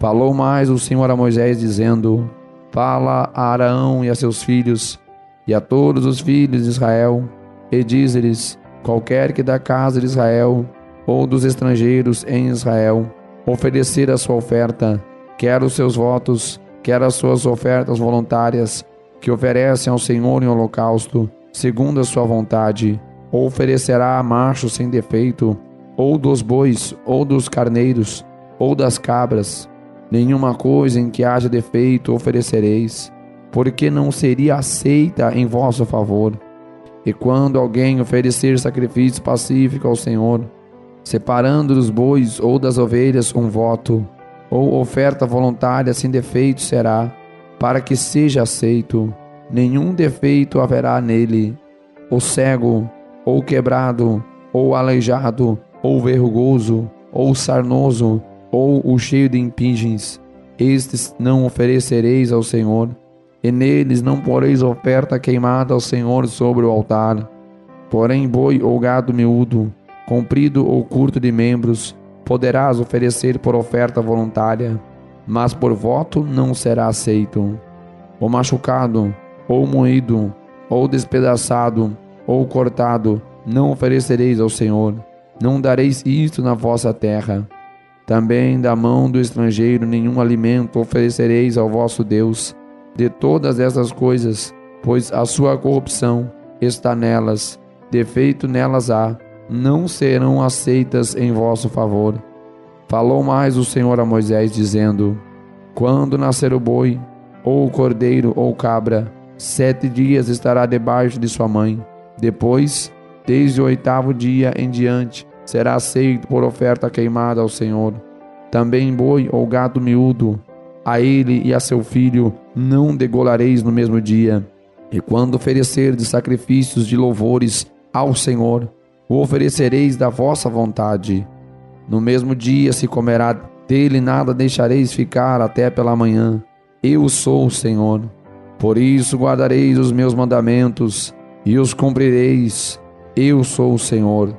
Falou mais o Senhor a Moisés, dizendo: fala a Arão e a seus filhos, e a todos os filhos de Israel, e diz-lhes: qualquer que da casa de Israel, ou dos estrangeiros em Israel, oferecer a sua oferta, quer os seus votos, quer as suas ofertas voluntárias, que oferecem ao Senhor em holocausto, segundo a sua vontade, ou oferecerá macho sem defeito, ou dos bois, ou dos carneiros, ou das cabras. Nenhuma coisa em que haja defeito oferecereis, porque não seria aceita em vosso favor. E quando alguém oferecer sacrifício pacífico ao Senhor, separando dos bois ou das ovelhas um voto, ou oferta voluntária sem defeito será, para que seja aceito. nenhum defeito haverá nele. O cego, ou quebrado, ou aleijado, ou verrugoso, ou sarnoso, ou o cheio de impingens, estes não oferecereis ao Senhor, e neles não poreis oferta queimada ao Senhor sobre o altar. Porém boi ou gado miúdo, comprido ou curto de membros, poderás oferecer por oferta voluntária, mas por voto não será aceito. O machucado, ou moído, ou despedaçado, ou cortado, não oferecereis ao Senhor, não dareis isto na vossa terra. Também da mão do estrangeiro nenhum alimento oferecereis ao vosso Deus. De todas essas coisas, pois a sua corrupção está nelas, defeito nelas há, não serão aceitas em vosso favor. Falou mais o Senhor a Moisés, dizendo: quando nascer o boi, ou o cordeiro, ou cabra, 7 dias estará debaixo de sua mãe. Depois, desde o 8º dia em diante, será aceito por oferta queimada ao Senhor. Também boi ou gado miúdo, a ele e a seu filho não degolareis no mesmo dia. E quando oferecerdes sacrifícios de louvores ao Senhor, o oferecereis da vossa vontade. No mesmo dia se comerá dele, nada deixareis ficar até pela manhã. Eu sou o Senhor. Por isso guardareis os meus mandamentos e os cumprireis. Eu sou o Senhor.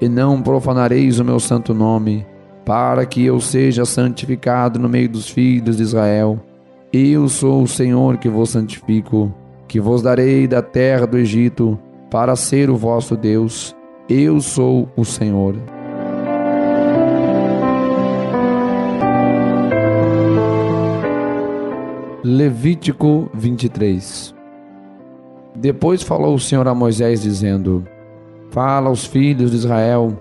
E não profanareis o meu santo nome, para que eu seja santificado no meio dos filhos de Israel. Eu sou o Senhor que vos santifico, que vos darei da terra do Egito, para ser o vosso Deus. Eu sou o Senhor. Levítico 23. Depois falou o Senhor a Moisés, dizendo: fala aos filhos de Israel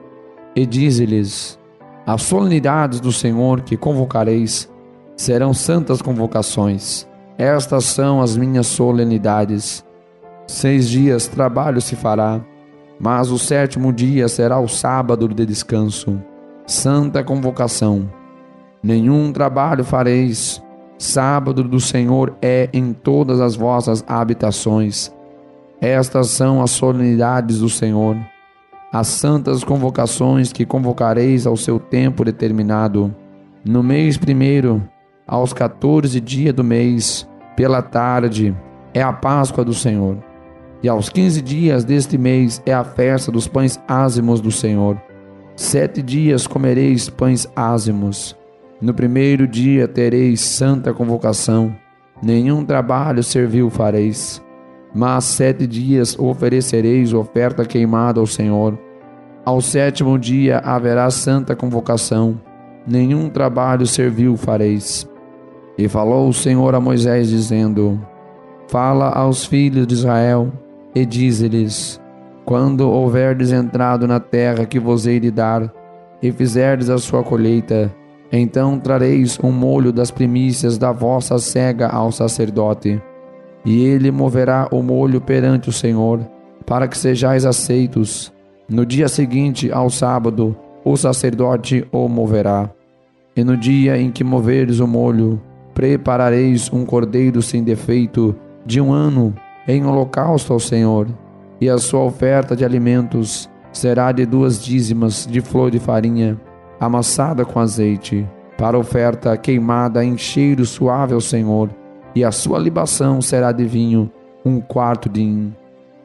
e dize-lhes: as solenidades do Senhor que convocareis serão santas convocações. Estas são as minhas solenidades. 6 dias trabalho se fará, mas o 7º dia será o sábado de descanso, santa convocação. Nenhum trabalho fareis. Sábado do Senhor é em todas as vossas habitações. Estas são as solenidades do Senhor, as santas convocações que convocareis ao seu tempo determinado. No mês 1º, aos 14 dias do mês, pela tarde, é a Páscoa do Senhor. E aos 15 dias deste mês é a festa dos pães ázimos do Senhor. 7 dias comereis pães ázimos. No 1º dia tereis santa convocação, nenhum trabalho servil fareis. Mas 7 dias oferecereis oferta queimada ao Senhor. Ao 7º dia haverá santa convocação, nenhum trabalho servil fareis. E falou o Senhor a Moisés, dizendo: fala aos filhos de Israel e dize-lhes: quando houverdes entrado na terra que vos hei de dar, e fizerdes a sua colheita, então trareis um molho das primícias da vossa sega ao sacerdote, e ele moverá o molho perante o Senhor, para que sejais aceitos. No dia seguinte, ao sábado, o sacerdote o moverá. E no dia em que moveres o molho, preparareis um cordeiro sem defeito, de 1 ano, em holocausto ao Senhor, e a sua oferta de alimentos será de 2 dízimas de flor de farinha, amassada com azeite, para oferta queimada em cheiro suave ao Senhor, e a sua libação será de vinho, 1/4 de hin.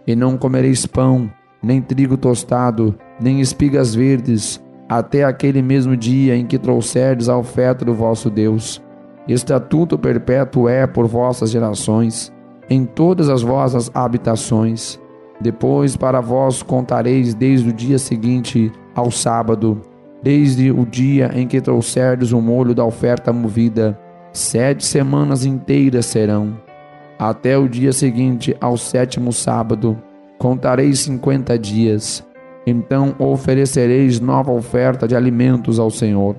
E não comereis pão, nem trigo tostado, nem espigas verdes, até aquele mesmo dia em que trouxerdes a oferta do vosso Deus. Estatuto perpétuo é por vossas gerações, em todas as vossas habitações. Depois para vós contareis desde o dia seguinte ao sábado, desde o dia em que trouxerdes o molho da oferta movida. 7 semanas inteiras serão. Até o dia seguinte ao 7º sábado, contareis 50 dias. Então oferecereis nova oferta de alimentos ao Senhor.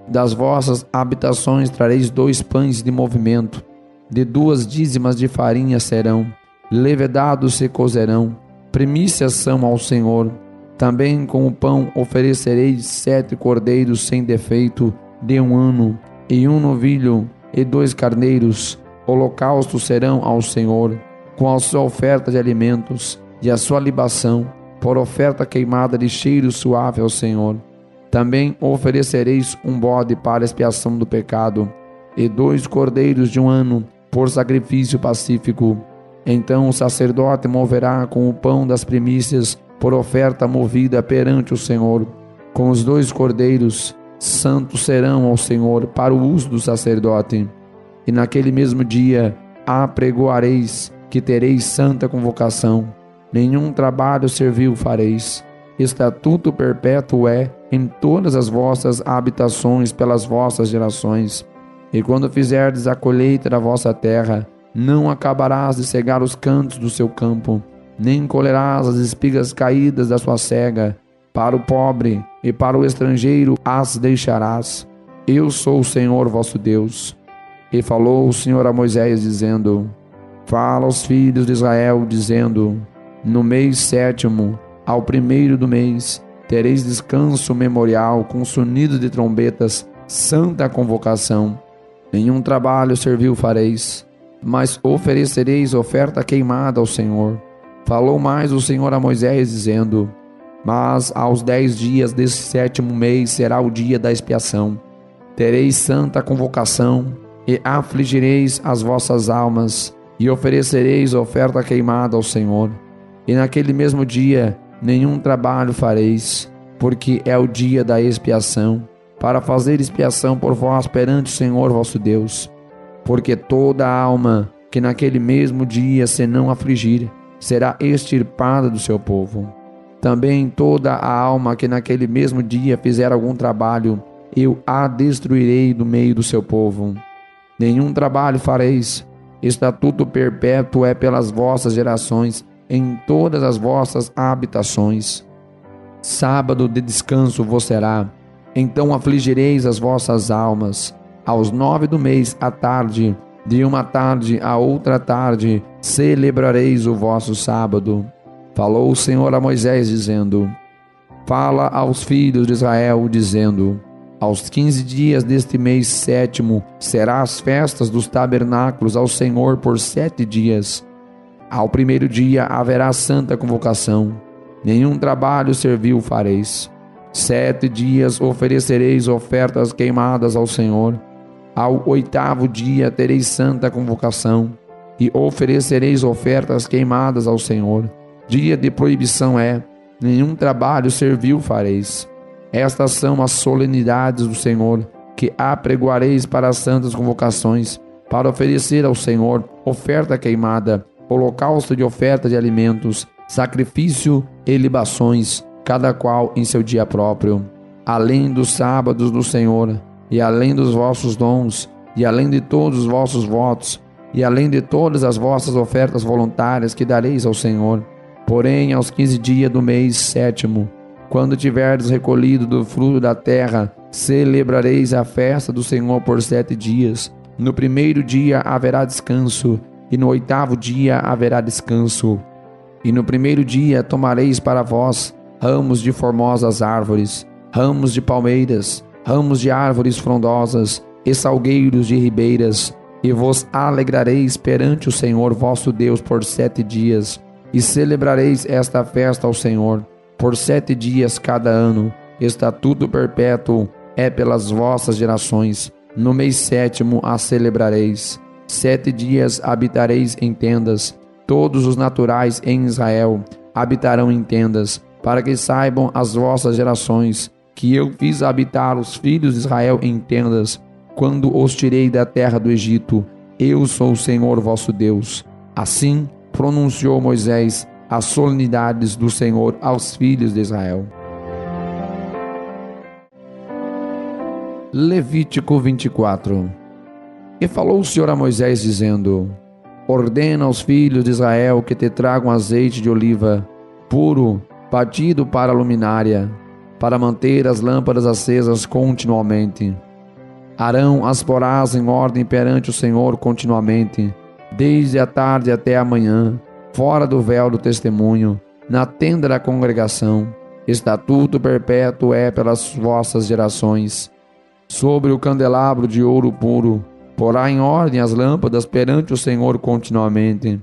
Das vossas habitações trareis 2 pães de movimento, de 2 dízimas de farinha serão, levedados se cozerão, primícias são ao Senhor. Também com o pão oferecereis 7 cordeiros sem defeito, de 1 ano, e 1 novilho, e 2 carneiros. Holocaustos serão ao Senhor. com a sua oferta de alimentos e a sua libação, por oferta queimada de cheiro suave ao Senhor. Também oferecereis um bode para expiação do pecado, e 2 cordeiros de 1 ano, por sacrifício pacífico. Então o sacerdote moverá com o pão das primícias, por oferta movida perante o Senhor. Com os 2 cordeiros, santos serão ao Senhor para o uso do sacerdote. E naquele mesmo dia apregoareis que tereis santa convocação. Nenhum trabalho servil fareis. Estatuto perpétuo é em todas as vossas habitações pelas vossas gerações. E quando fizerdes a colheita da vossa terra, não acabarás de cegar os cantos do seu campo, nem colherás as espigas caídas da sua cega. Para o pobre e para o estrangeiro as deixarás. Eu sou o Senhor vosso Deus. E falou o Senhor a Moisés, dizendo: Fala aos filhos de Israel, dizendo: No mês 7º, ao 1º do mês, tereis descanso memorial com sonido de trombetas, santa convocação. Nenhum trabalho servil fareis, mas oferecereis oferta queimada ao Senhor. Falou mais o Senhor a Moisés, dizendo: Mas aos 10 dias desse 7º mês será o dia da expiação. Tereis santa convocação, e afligireis as vossas almas, e oferecereis oferta queimada ao Senhor. E naquele mesmo dia nenhum trabalho fareis, porque é o dia da expiação, para fazer expiação por vós perante o Senhor vosso Deus. Porque toda alma que naquele mesmo dia se não afligir, será extirpada do seu povo. Também toda a alma que naquele mesmo dia fizer algum trabalho, eu a destruirei do meio do seu povo. Nenhum trabalho fareis. Estatuto perpétuo é pelas vossas gerações, em todas as vossas habitações. Sábado de descanso vos será. Então afligireis as vossas almas. Aos 9 do mês à tarde, de uma tarde a outra tarde, celebrareis o vosso sábado. Falou o Senhor a Moisés, dizendo: Fala aos filhos de Israel, dizendo: Aos 15 dias deste mês 7º será as festas dos tabernáculos ao Senhor por 7 dias. Ao 1º dia haverá santa convocação. Nenhum trabalho servil fareis. 7 dias oferecereis ofertas queimadas ao Senhor. Ao 8º dia tereis santa convocação, e oferecereis ofertas queimadas ao Senhor. Dia de proibição é, nenhum trabalho servil fareis. Estas são as solenidades do Senhor, que apregoareis para as santas convocações, para oferecer ao Senhor oferta queimada, holocausto de oferta de alimentos, sacrifício e libações, cada qual em seu dia próprio. Além dos sábados do Senhor, e além dos vossos dons, e além de todos os vossos votos, e além de todas as vossas ofertas voluntárias que dareis ao Senhor. Porém, aos 15 dias do mês 7º, quando tiverdes recolhido do fruto da terra, celebrareis a festa do Senhor por 7 dias. No 1º dia haverá descanso, e no 8º dia haverá descanso. E no 1º dia tomareis para vós ramos de formosas árvores, ramos de palmeiras, ramos de árvores frondosas e salgueiros de ribeiras, e vos alegrareis perante o Senhor vosso Deus por 7 dias, e celebrareis esta festa ao Senhor por 7 dias cada ano. Estatuto perpétuo é pelas vossas gerações. No mês 7º a celebrareis. 7 dias habitareis em tendas. Todos os naturais em Israel habitarão em tendas, para que saibam as vossas gerações que eu fiz habitar os filhos de Israel em tendas, quando os tirei da terra do Egito. Eu sou o Senhor vosso Deus. Assim pronunciou Moisés as solenidades do Senhor aos filhos de Israel. Levítico 24. E falou o Senhor a Moisés, dizendo: Ordena aos filhos de Israel que te tragam azeite de oliva puro, batido para a luminária, para manter as lâmpadas acesas continuamente. Arão as porás em ordem perante o Senhor continuamente, desde a tarde até a manhã, fora do véu do testemunho, na tenda da congregação. Estatuto perpétuo é pelas vossas gerações. Sobre o candelabro de ouro puro, porá em ordem as lâmpadas perante o Senhor continuamente.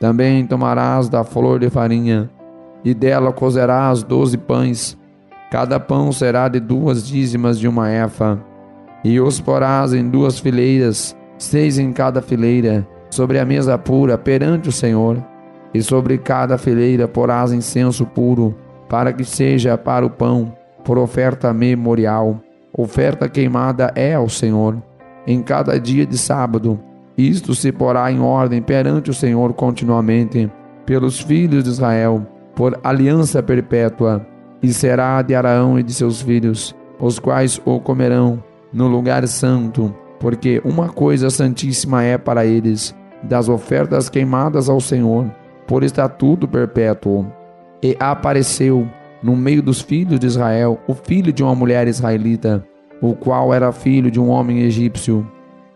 Também tomarás da flor de farinha, e dela cozerás 12 pães. Cada pão será de 2 dízimas de uma efa. E os porás em 2 fileiras, 6 em cada fileira, sobre a mesa pura perante o Senhor. E sobre cada fileira porás incenso puro, para que seja para o pão, por oferta memorial. Oferta queimada é ao Senhor. Em cada dia de sábado, isto se porá em ordem perante o Senhor continuamente, pelos filhos de Israel, por aliança perpétua, e será de Arão e de seus filhos, os quais o comerão no lugar santo, porque uma coisa santíssima é para eles, das ofertas queimadas ao Senhor, por estatuto perpétuo. E apareceu no meio dos filhos de Israel o filho de uma mulher israelita, o qual era filho de um homem egípcio.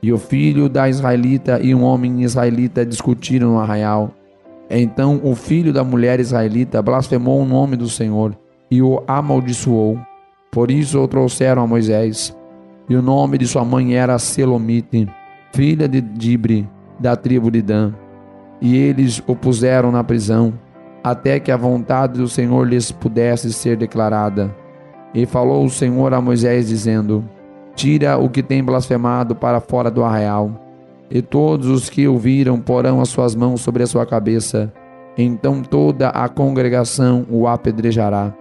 E o filho da israelita e um homem israelita discutiram no arraial. Então o filho da mulher israelita blasfemou o nome do Senhor e o amaldiçoou. Por isso o trouxeram a Moisés. E o nome de sua mãe era Selomite, filha de Dibre, da tribo de Dan. E eles o puseram na prisão, até que a vontade do Senhor lhes pudesse ser declarada. E falou o Senhor a Moisés, dizendo: Tira o que tem blasfemado para fora do arraial. E todos os que o viram porão as suas mãos sobre a sua cabeça. Então toda a congregação o apedrejará.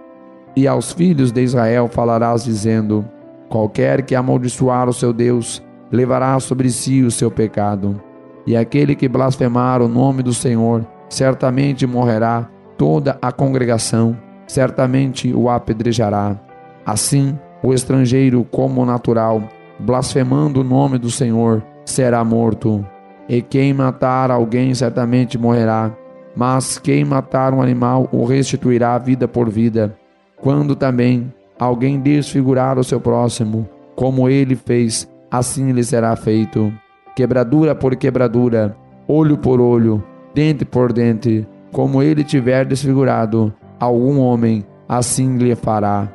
E aos filhos de Israel falarás, dizendo: Qualquer que amaldiçoar o seu Deus, levará sobre si o seu pecado. E aquele que blasfemar o nome do Senhor, certamente morrerá. Toda a congregação certamente o apedrejará. Assim, o estrangeiro como o natural, blasfemando o nome do Senhor, será morto. E quem matar alguém certamente morrerá, mas quem matar um animal o restituirá vida por vida. Quando também alguém desfigurar o seu próximo, como ele fez, assim lhe será feito. Quebradura por quebradura, olho por olho, dente por dente, como ele tiver desfigurado algum homem, assim lhe fará.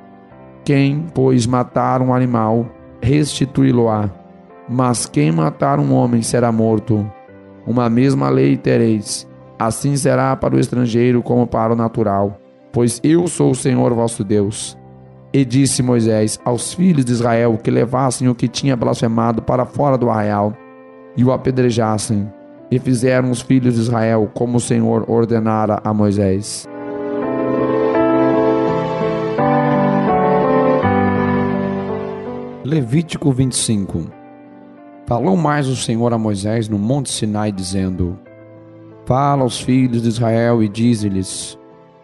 Quem, pois, matar um animal, restituí-lo-á, mas quem matar um homem será morto. Uma mesma lei tereis, assim será para o estrangeiro como para o natural, pois eu sou o Senhor vosso Deus. E disse Moisés aos filhos de Israel que levassem o que tinha blasfemado para fora do arraial e o apedrejassem. E fizeram os filhos de Israel como o Senhor ordenara a Moisés. Levítico 25. Falou mais o Senhor a Moisés no monte Sinai, dizendo: Fala aos filhos de Israel e dize-lhes: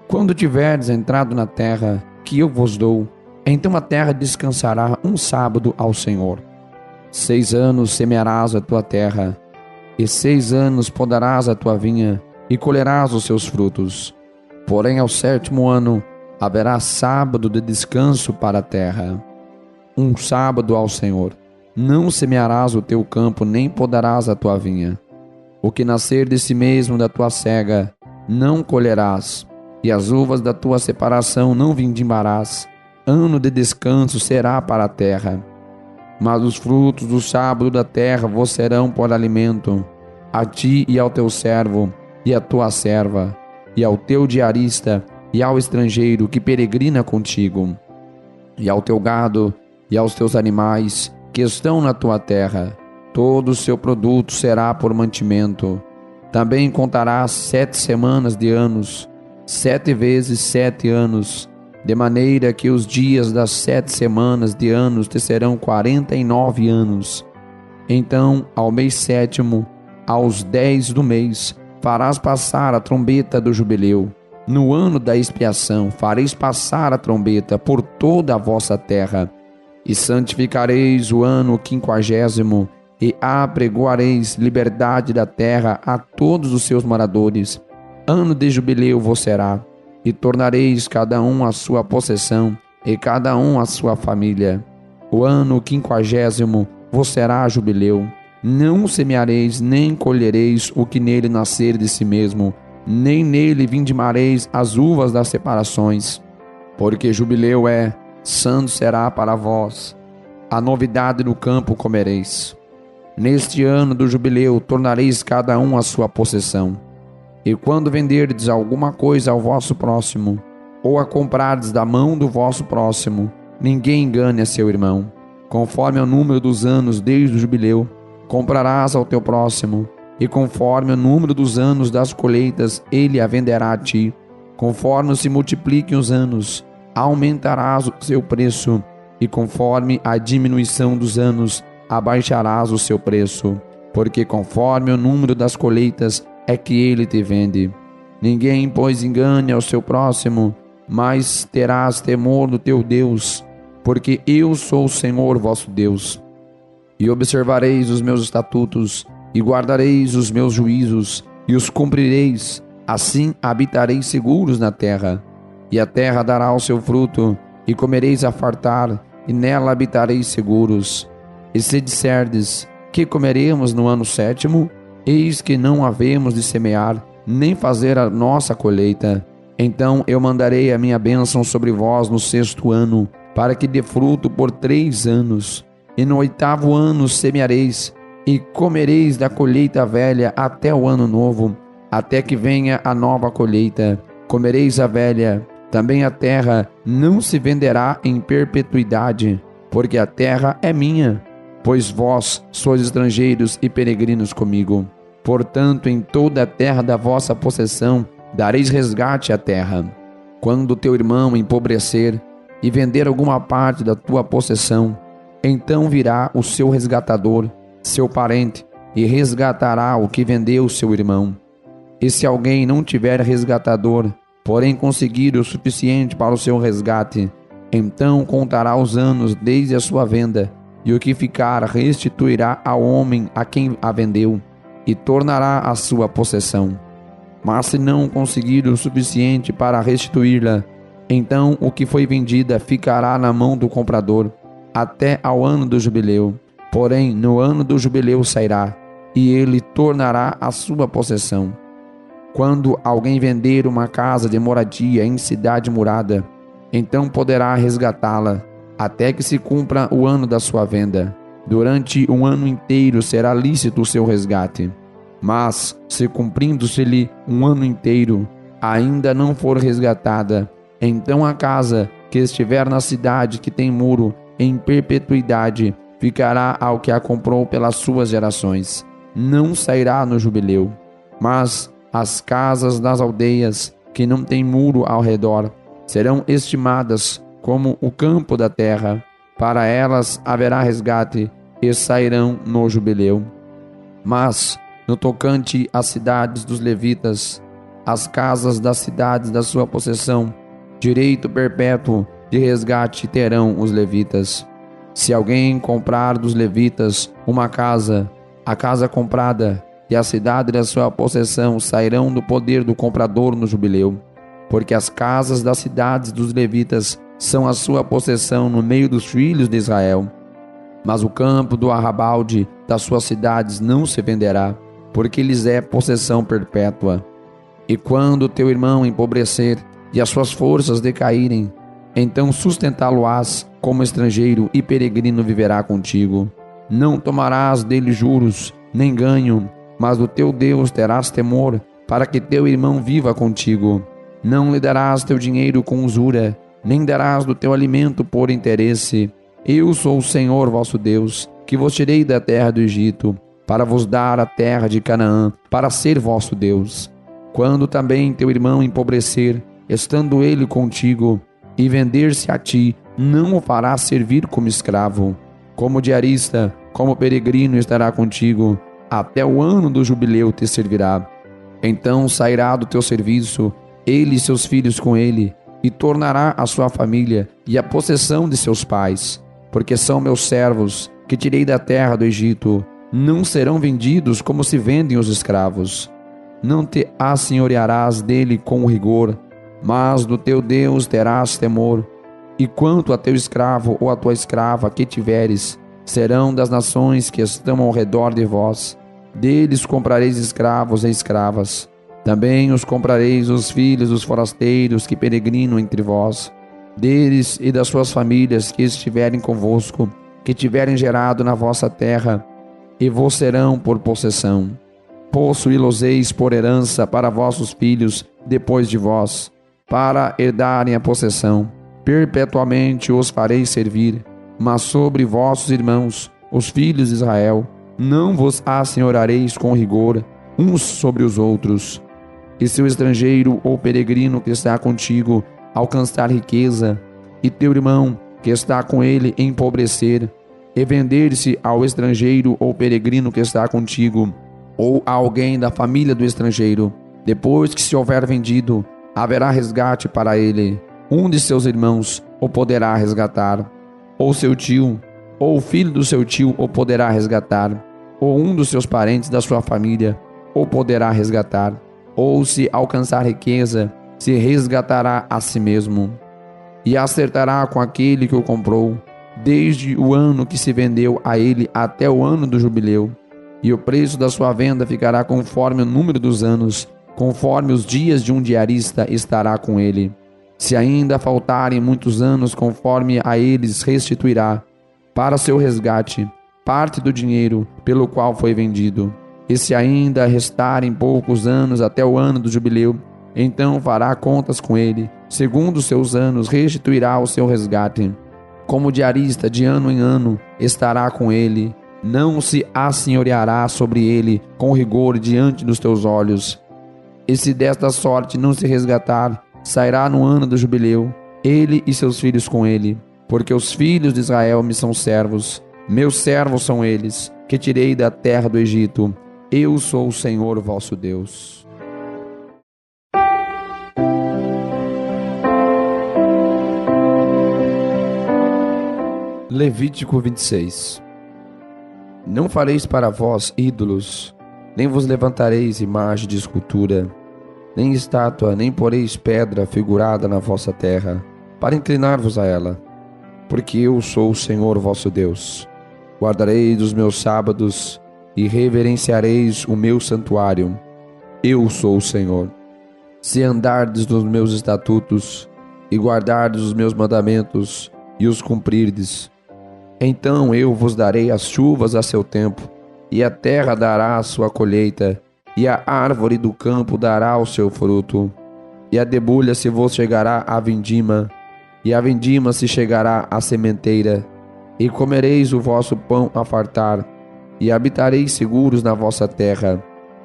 Quando tiverdes entrado na terra que eu vos dou, então a terra descansará um sábado ao Senhor. 6 anos semearás a tua terra, e 6 anos podarás a tua vinha, e colherás os seus frutos. Porém, ao 7º ano, haverá sábado de descanso para a terra. Um sábado ao Senhor. Não semearás o teu campo, nem podarás a tua vinha. O que nascer de si mesmo da tua cega, não colherás, e as uvas da tua separação não vindimarás. Ano de descanso será para a terra. Mas os frutos do sábado da terra vos serão por alimento, a ti e ao teu servo, e à tua serva, e ao teu diarista, e ao estrangeiro que peregrina contigo, e ao teu gado, e aos teus animais que estão na tua terra. Todo o seu produto será por mantimento. Também contarás 7 semanas de anos, 7 vezes 7 anos, de maneira que os dias das 7 semanas de anos te serão 49 anos. Então, ao mês 7º, aos 10 do mês, farás passar a trombeta do jubileu. No ano da expiação fareis passar a trombeta por toda a vossa terra. E santificareis o ano 50º, e apregoareis liberdade da terra a todos os seus moradores. Ano de jubileu vos será, e tornareis cada um a sua possessão, e cada um a sua família. O ano 50º vos será jubileu. Não semeareis, nem colhereis o que nele nascer de si mesmo, nem nele vindimareis as uvas das separações. Porque jubileu é, santo será para vós. A novidade do campo comereis. Neste ano do jubileu tornareis cada um a sua possessão. E quando venderdes alguma coisa ao vosso próximo, ou a comprardes da mão do vosso próximo, ninguém engane a seu irmão. Conforme o número dos anos desde o jubileu, comprarás ao teu próximo, e conforme o número dos anos das colheitas, ele a venderá a ti. Conforme se multipliquem os anos, aumentarás o seu preço, e conforme a diminuição dos anos, abaixarás o seu preço, porque conforme o número das colheitas é que ele te vende. Ninguém, pois, engane ao seu próximo, mas terás temor do teu Deus, porque eu sou o Senhor vosso Deus. E observareis os meus estatutos, e guardareis os meus juízos, e os cumprireis, assim habitareis seguros na terra. E a terra dará o seu fruto, e comereis a fartar, e nela habitareis seguros. E se disserdes, que comeremos no ano 7º, eis que não havemos de semear, nem fazer a nossa colheita. Então eu mandarei a minha bênção sobre vós no 6º ano, para que dê fruto por 3 anos. E no 8º ano semeareis, e comereis da colheita velha até o ano novo, até que venha a nova colheita. Comereis a velha. Também a terra não se venderá em perpetuidade, porque a terra é minha, pois vós sois estrangeiros e peregrinos comigo. Portanto, em toda a terra da vossa possessão, dareis resgate à terra. Quando teu irmão empobrecer e vender alguma parte da tua possessão, então virá o seu resgatador, seu parente, e resgatará o que vendeu seu irmão. E se alguém não tiver resgatador, porém conseguir o suficiente para o seu resgate, então contará os anos desde a sua venda, e o que ficar restituirá ao homem a quem a vendeu, e tornará a sua possessão. Mas se não conseguir o suficiente para restituí-la, então o que foi vendida ficará na mão do comprador, até ao ano do jubileu. Porém, no ano do jubileu sairá, e ele tornará a sua possessão. Quando alguém vender uma casa de moradia em cidade murada, então poderá resgatá-la, até que se cumpra o ano da sua venda. Durante um ano inteiro será lícito o seu resgate. Mas, se cumprindo-se-lhe um ano inteiro, ainda não for resgatada, então a casa que estiver na cidade que tem muro em perpetuidade ficará ao que a comprou pelas suas gerações. Não sairá no jubileu. Mas as casas das aldeias que não têm muro ao redor serão estimadas como o campo da terra. Para elas haverá resgate e sairão no jubileu. Mas, no tocante às cidades dos levitas, as casas das cidades da sua possessão, direito perpétuo de resgate terão os levitas. Se alguém comprar dos levitas uma casa, a casa comprada e a cidade da sua possessão sairão do poder do comprador no jubileu, porque as casas das cidades dos levitas são a sua possessão no meio dos filhos de Israel. Mas o campo do arrabalde das suas cidades não se venderá, porque lhes é possessão perpétua. E quando teu irmão empobrecer e as suas forças decaírem, então sustentá-lo-ás como estrangeiro e peregrino viverá contigo. Não tomarás dele juros, nem ganho, mas do teu Deus terás temor, para que teu irmão viva contigo. Não lhe darás teu dinheiro com usura, nem darás do teu alimento por interesse. Eu sou o Senhor vosso Deus, que vos tirei da terra do Egito, para vos dar a terra de Canaã, para ser vosso Deus. Quando também teu irmão empobrecer, estando ele contigo, e vender-se a ti, não o farás servir como escravo. Como diarista, como peregrino estará contigo, até o ano do jubileu te servirá. Então sairá do teu serviço, ele e seus filhos com ele, e tornará a sua família e a possessão de seus pais, porque são meus servos, que tirei da terra do Egito. Não serão vendidos como se vendem os escravos. Não te assenhorearás dele com rigor, mas do teu Deus terás temor. E quanto a teu escravo ou a tua escrava que tiveres, serão das nações que estão ao redor de vós. Deles comprareis escravos e escravas. Também os comprareis os filhos dos forasteiros que peregrinam entre vós. Deles e das suas famílias que estiverem convosco, que tiverem gerado na vossa terra, e vos serão por possessão. possuí-los-eis por herança para vossos filhos depois de vós, para herdarem a possessão. Perpetuamente os fareis servir, mas sobre vossos irmãos, os filhos de Israel, não vos assenhorareis com rigor uns sobre os outros. E se o estrangeiro ou peregrino que está contigo alcançar riqueza, e teu irmão que está com ele empobrecer, e vender-se ao estrangeiro ou peregrino que está contigo, ou a alguém da família do estrangeiro, depois que se houver vendido, haverá resgate para ele. Um de seus irmãos o poderá resgatar, ou seu tio, ou o filho do seu tio o poderá resgatar, ou um dos seus parentes da sua família o poderá resgatar, ou se alcançar riqueza, se resgatará a si mesmo, e acertará com aquele que o comprou, desde o ano que se vendeu a ele até o ano do jubileu, e o preço da sua venda ficará conforme o número dos anos, conforme os dias de um diarista estará com ele. Se ainda faltarem muitos anos, conforme a eles restituirá, para seu resgate, parte do dinheiro pelo qual foi vendido. E se ainda restarem poucos anos até o ano do jubileu, então fará contas com ele, segundo os seus anos restituirá o seu resgate. Como diarista de ano em ano estará com ele, não se assenhoreará sobre ele com rigor diante dos teus olhos. E se desta sorte não se resgatar, sairá no ano do jubileu, ele e seus filhos com ele, porque os filhos de Israel me são servos, meus servos são eles, que tirei da terra do Egito. Eu sou o Senhor vosso Deus. Levítico 26. Não fareis para vós ídolos, nem vos levantareis imagem de escultura, nem estátua, nem poreis pedra figurada na vossa terra, para inclinar-vos a ela, porque eu sou o Senhor vosso Deus. Guardareis os meus sábados e reverenciareis o meu santuário. Eu sou o Senhor. Se andardes nos meus estatutos e guardardes os meus mandamentos e os cumprirdes, então eu vos darei as chuvas a seu tempo, e a terra dará a sua colheita, e a árvore do campo dará o seu fruto. E a debulha se vos chegará à vindima, e a vindima se chegará à sementeira, e comereis o vosso pão a fartar, e habitareis seguros na vossa terra.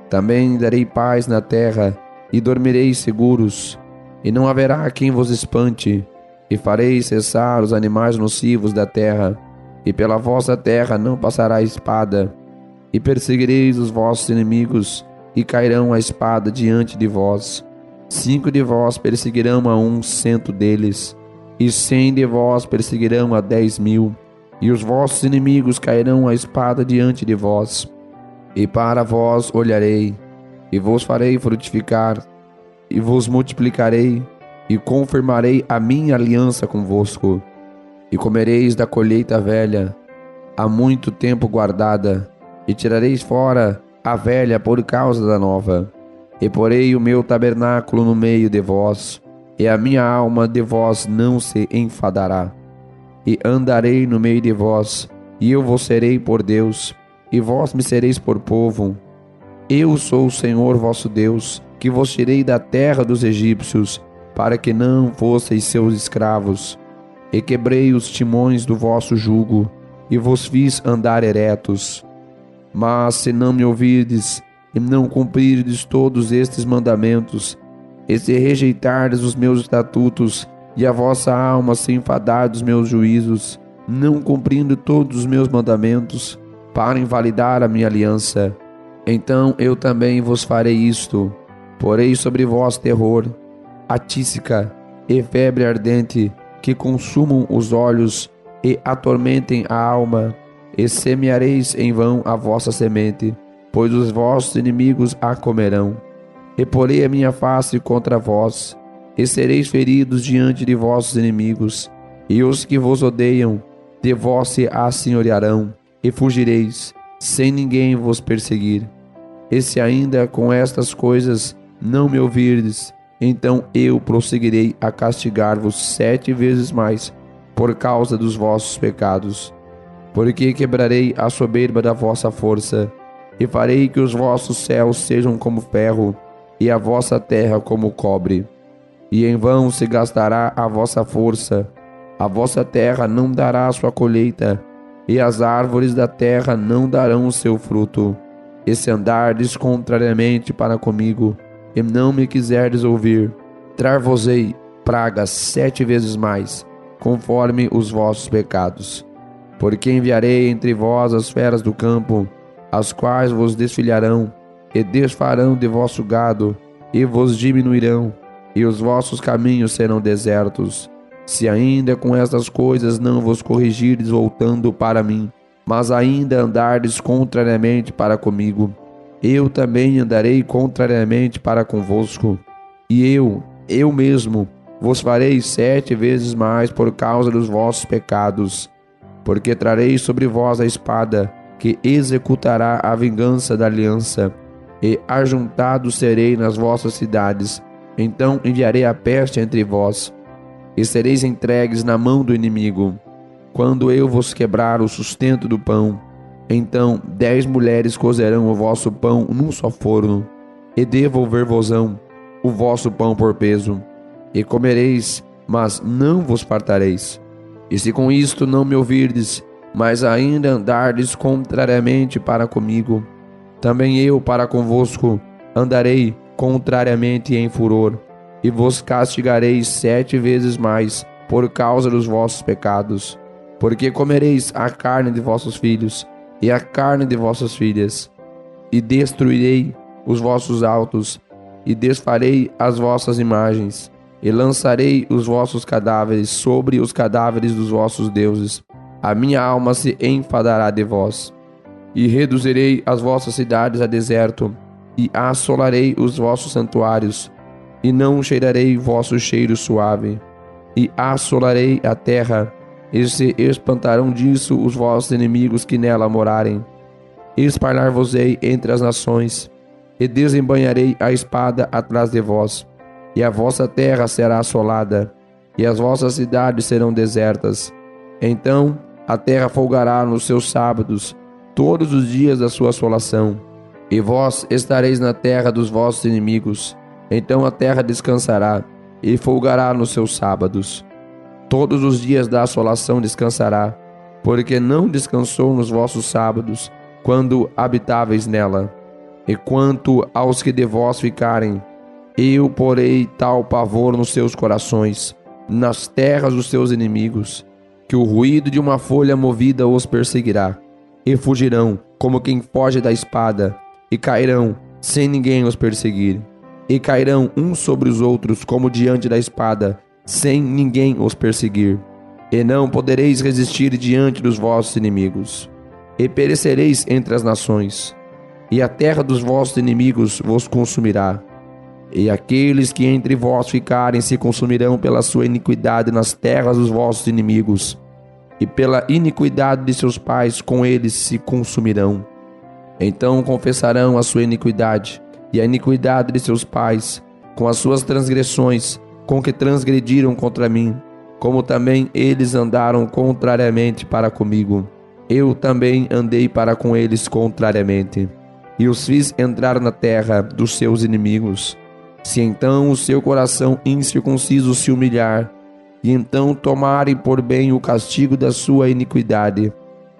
Também darei paz na terra, e dormireis seguros, e não haverá quem vos espante, e farei cessar os animais nocivos da terra, e pela vossa terra não passará espada, e perseguireis os vossos inimigos, e cairão a espada diante de vós. 5 de vós perseguirão a 100 deles, e 100 de vós perseguirão a 10.000, e os vossos inimigos cairão a espada diante de vós. E para vós olharei, e vos farei frutificar, e vos multiplicarei, e confirmarei a minha aliança convosco. E comereis da colheita velha, há muito tempo guardada, e tirareis fora a velha por causa da nova. E porei o meu tabernáculo no meio de vós, e a minha alma de vós não se enfadará. E andarei no meio de vós, e eu vos serei por Deus, e vós me sereis por povo. Eu sou o Senhor vosso Deus, que vos tirei da terra dos egípcios, para que não fosseis seus escravos. E quebrei os timões do vosso jugo, e vos fiz andar eretos. Mas se não me ouvirdes, e não cumprirdes todos estes mandamentos, e se rejeitardes os meus estatutos, e a vossa alma se enfadar dos meus juízos, não cumprindo todos os meus mandamentos, para invalidar a minha aliança, então eu também vos farei isto: porei sobre vós terror, a tísica e febre ardente, que consumam os olhos e atormentem a alma, e semeareis em vão a vossa semente, pois os vossos inimigos a comerão. E porei a minha face contra vós, e sereis feridos diante de vossos inimigos, e os que vos odeiam de vós se assenhorearão, e fugireis, sem ninguém vos perseguir. E se ainda com estas coisas não me ouvirdes, então eu prosseguirei a castigar-vos 7 vezes mais, por causa dos vossos pecados. Porque quebrarei a soberba da vossa força, e farei que os vossos céus sejam como ferro, e a vossa terra como cobre. E em vão se gastará a vossa força, a vossa terra não dará sua colheita, e as árvores da terra não darão o seu fruto. E se andardes contrariamente para comigo, e não me quiserdes ouvir, trar-vos-ei pragas 7 vezes mais, conforme os vossos pecados. Porque enviarei entre vós as feras do campo, as quais vos desfilharão, e desfarão de vosso gado, e vos diminuirão, e os vossos caminhos serão desertos. Se ainda com estas coisas não vos corrigirdes voltando para mim, mas ainda andardes contrariamente para comigo, eu também andarei contrariamente para convosco, e eu mesmo, vos farei 7 vezes mais por causa dos vossos pecados, porque trarei sobre vós a espada, que executará a vingança da aliança, e ajuntado serei nas vossas cidades. Então enviarei a peste entre vós, e sereis entregues na mão do inimigo. Quando eu vos quebrar o sustento do pão, então 10 mulheres cozerão o vosso pão num só forno, e devolver-vos-ão o vosso pão por peso, e comereis, mas não vos fartareis. E se com isto não me ouvirdes, mas ainda andardes contrariamente para comigo, também eu para convosco andarei contrariamente em furor, e vos castigarei 7 vezes mais por causa dos vossos pecados. Porque comereis a carne de vossos filhos e a carne de vossas filhas, e destruirei os vossos altos, e desfarei as vossas imagens, e lançarei os vossos cadáveres sobre os cadáveres dos vossos deuses. A minha alma se enfadará de vós, e reduzirei as vossas cidades a deserto, e assolarei os vossos santuários, e não cheirarei vosso cheiro suave, e assolarei a terra, e se espantarão disso os vossos inimigos que nela morarem. Espalhar-vos-ei entre as nações, e desembainharei a espada atrás de vós, e a vossa terra será assolada, e as vossas cidades serão desertas. Então a terra folgará nos seus sábados, todos os dias da sua assolação, e vós estareis na terra dos vossos inimigos. Então a terra descansará, e folgará nos seus sábados. Todos os dias da assolação descansará, porque não descansou nos vossos sábados, quando habitáveis nela. E quanto aos que de vós ficarem, eu porei tal pavor nos seus corações, nas terras dos seus inimigos, que o ruído de uma folha movida os perseguirá, e fugirão como quem foge da espada, e cairão sem ninguém os perseguir, e cairão uns sobre os outros como diante da espada, sem ninguém os perseguir. E não podereis resistir diante dos vossos inimigos, e perecereis entre as nações, e a terra dos vossos inimigos vos consumirá. E aqueles que entre vós ficarem se consumirão pela sua iniquidade nas terras dos vossos inimigos, e pela iniquidade de seus pais com eles se consumirão. Então confessarão a sua iniquidade e a iniquidade de seus pais, com as suas transgressões, com que transgrediram contra mim, como também eles andaram contrariamente para comigo. Eu também andei para com eles contrariamente, e os fiz entrar na terra dos seus inimigos. Se então o seu coração incircunciso se humilhar, e então tomarem por bem o castigo da sua iniquidade,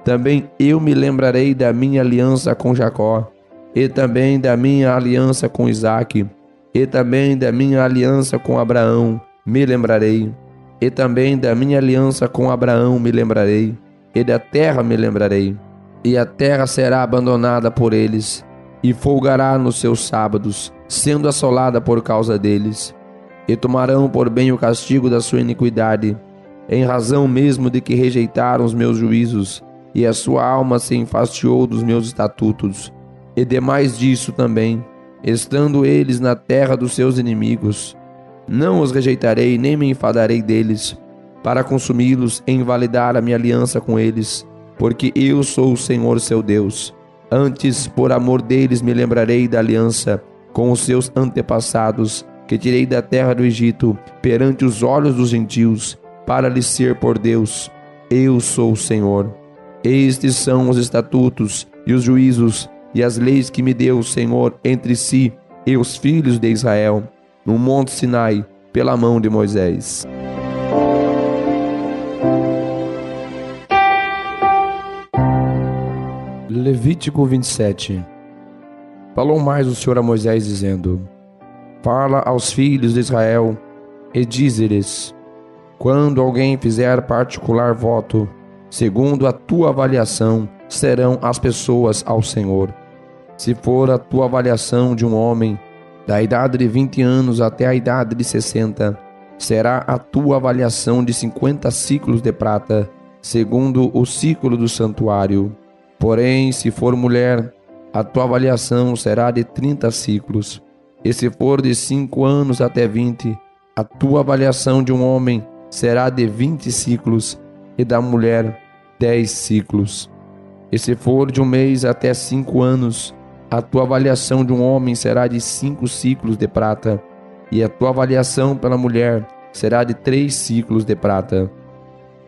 também eu me lembrarei da minha aliança com Jacó, e também da minha aliança com Isaque, e também da minha aliança com Abraão me lembrarei, e também da minha aliança com Abraão me lembrarei, e da terra me lembrarei. E a terra será abandonada por eles, e folgará nos seus sábados, sendo assolada por causa deles. E tomarão por bem o castigo da sua iniquidade, em razão mesmo de que rejeitaram os meus juízos, e a sua alma se enfastiou dos meus estatutos. E demais disso também, estando eles na terra dos seus inimigos, não os rejeitarei nem me enfadarei deles, para consumi-los e invalidar a minha aliança com eles, porque eu sou o Senhor seu Deus. Antes, por amor deles, me lembrarei da aliança com os seus antepassados, que tirei da terra do Egito, perante os olhos dos gentios, para lhes ser por Deus. Eu sou o Senhor. Estes são os estatutos e os juízos e as leis que me deu o Senhor entre si e os filhos de Israel, no monte Sinai, pela mão de Moisés. Levítico 27. Falou mais o Senhor a Moisés, dizendo: Fala aos filhos de Israel e dize-lhes: quando alguém fizer particular voto, segundo a tua avaliação, serão as pessoas ao Senhor. Se for a tua avaliação de um homem, da idade de 20 anos até a idade de 60, será a tua avaliação de 50 ciclos de prata, segundo o ciclo do santuário. Porém, se for mulher, a tua avaliação será de 30 ciclos. E se for de 5 anos até 20, a tua avaliação de um homem será de 20 ciclos, e da mulher 10 ciclos. E se for de 1 mês até 5 anos, a tua avaliação de um homem será de 5 ciclos de prata, e a tua avaliação pela mulher será de 3 ciclos de prata.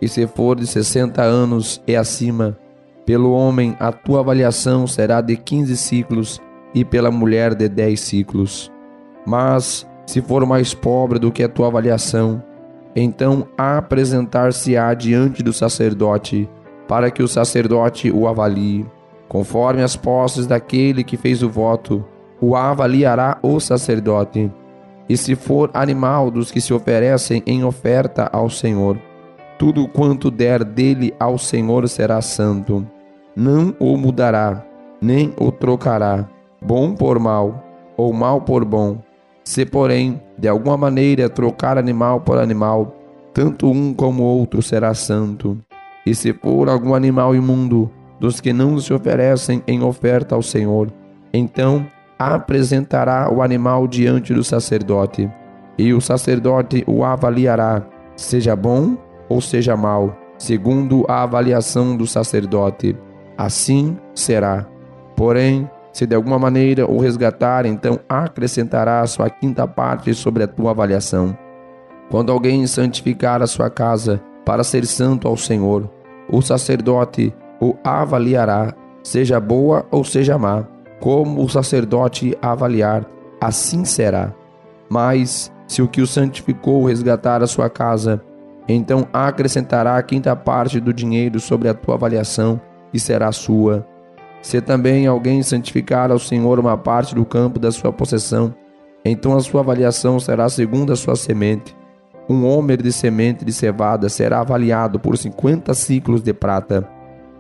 E se for de 60 anos e acima, pelo homem a tua avaliação será de 15 ciclos, e pela mulher de 10 ciclos. Mas, se for mais pobre do que a tua avaliação, então apresentar-se-á diante do sacerdote, para que o sacerdote o avalie. Conforme as posses daquele que fez o voto, o avaliará o sacerdote. E se for animal dos que se oferecem em oferta ao Senhor, tudo quanto der dele ao Senhor será santo. Não o mudará, nem o trocará, bom por mal, ou mal por bom. Se, porém, de alguma maneira trocar animal por animal, tanto um como o outro será santo. E se for algum animal imundo, dos que não se oferecem em oferta ao Senhor, então apresentará o animal diante do sacerdote, e o sacerdote o avaliará, seja bom ou seja mau, segundo a avaliação do sacerdote. Assim será. Porém, se de alguma maneira o resgatar, então acrescentará a sua quinta parte sobre a tua avaliação. Quando alguém santificar a sua casa para ser santo ao Senhor, o sacerdote o avaliará, seja boa ou seja má, como o sacerdote avaliar, assim será. Mas, se o que o santificou resgatar a sua casa, então acrescentará a quinta parte do dinheiro sobre a tua avaliação, e será sua. Se também alguém santificar ao Senhor uma parte do campo da sua possessão, então a sua avaliação será segundo a sua semente. Um homer de semente de cevada será avaliado por 50 ciclos de prata.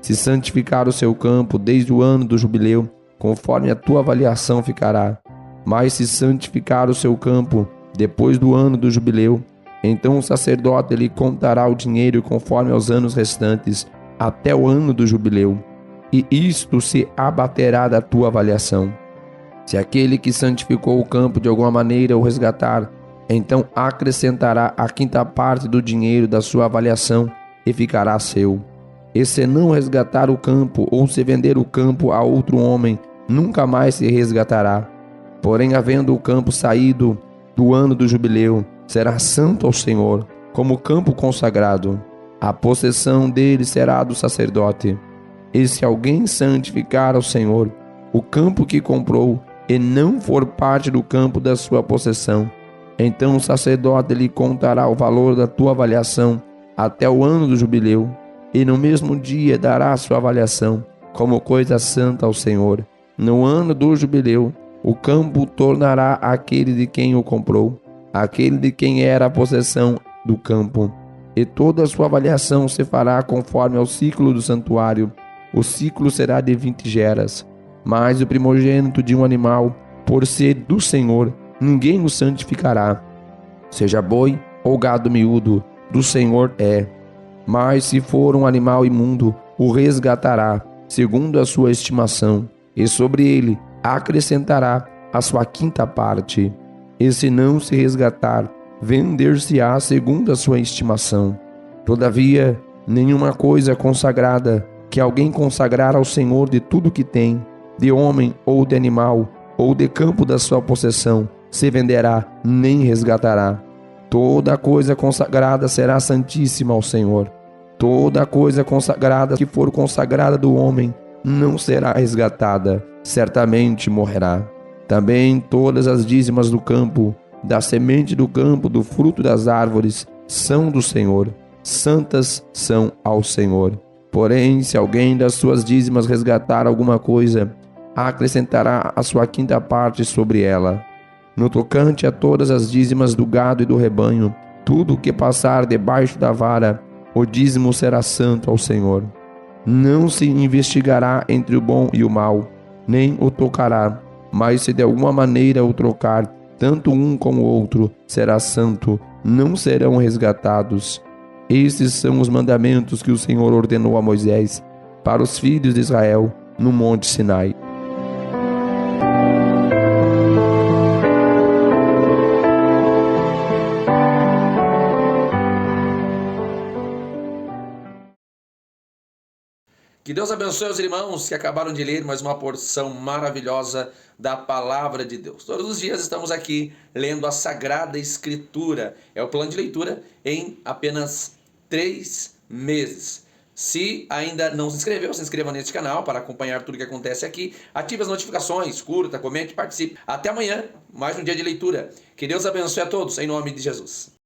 Se santificar o seu campo desde o ano do jubileu, conforme a tua avaliação ficará. Mas se santificar o seu campo depois do ano do jubileu, então o sacerdote lhe contará o dinheiro conforme aos anos restantes, até o ano do jubileu, e isto se abaterá da tua avaliação. Se aquele que santificou o campo de alguma maneira o resgatar, então acrescentará a quinta parte do dinheiro da sua avaliação e ficará seu. E se não resgatar o campo, ou se vender o campo a outro homem, nunca mais se resgatará. Porém, havendo o campo saído do ano do jubileu, será santo ao Senhor, como campo consagrado. A possessão dele será do sacerdote. E se alguém santificar ao Senhor o campo que comprou, e não for parte do campo da sua possessão, então o sacerdote lhe contará o valor da tua avaliação até o ano do jubileu, e no mesmo dia dará a sua avaliação, como coisa santa ao Senhor. No ano do jubileu, o campo tornará aquele de quem o comprou, aquele de quem era a possessão do campo. E toda a sua avaliação se fará conforme ao ciclo do santuário. O ciclo será de 20 geras. Mas o primogênito de um animal, por ser do Senhor, ninguém o santificará. Seja boi ou gado miúdo, do Senhor é. Mas se for um animal imundo, o resgatará, segundo a sua estimação, e sobre ele acrescentará a sua quinta parte. E se não se resgatar, vender-se-á segundo a sua estimação. Todavia, nenhuma coisa consagrada que alguém consagrar ao Senhor de tudo que tem, de homem ou de animal, ou de campo da sua possessão, se venderá, nem resgatará. Toda coisa consagrada será santíssima ao Senhor. Toda coisa consagrada que for consagrada do homem, não será resgatada, certamente morrerá. Também todas as dízimas do campo, da semente do campo, do fruto das árvores, são do Senhor, santas são ao Senhor. Porém, se alguém das suas dízimas resgatar alguma coisa, acrescentará a sua quinta parte sobre ela. No tocante a todas as dízimas do gado e do rebanho, tudo o que passar debaixo da vara, o dízimo será santo ao Senhor. Não se investigará entre o bom e o mal, nem o tocará, mas se de alguma maneira o trocar, tanto um como o outro será santo, não serão resgatados. Estes são os mandamentos que o Senhor ordenou a Moisés para os filhos de Israel no Monte Sinai. Que Deus abençoe os irmãos que acabaram de ler mais uma porção maravilhosa da Palavra de Deus. Todos os dias estamos aqui lendo a Sagrada Escritura. É o plano de leitura em apenas 3 meses. Se ainda não se inscreveu, se inscreva neste canal para acompanhar tudo que acontece aqui. Ative as notificações, curta, comente, participe. Até amanhã, mais um dia de leitura. Que Deus abençoe a todos, em nome de Jesus.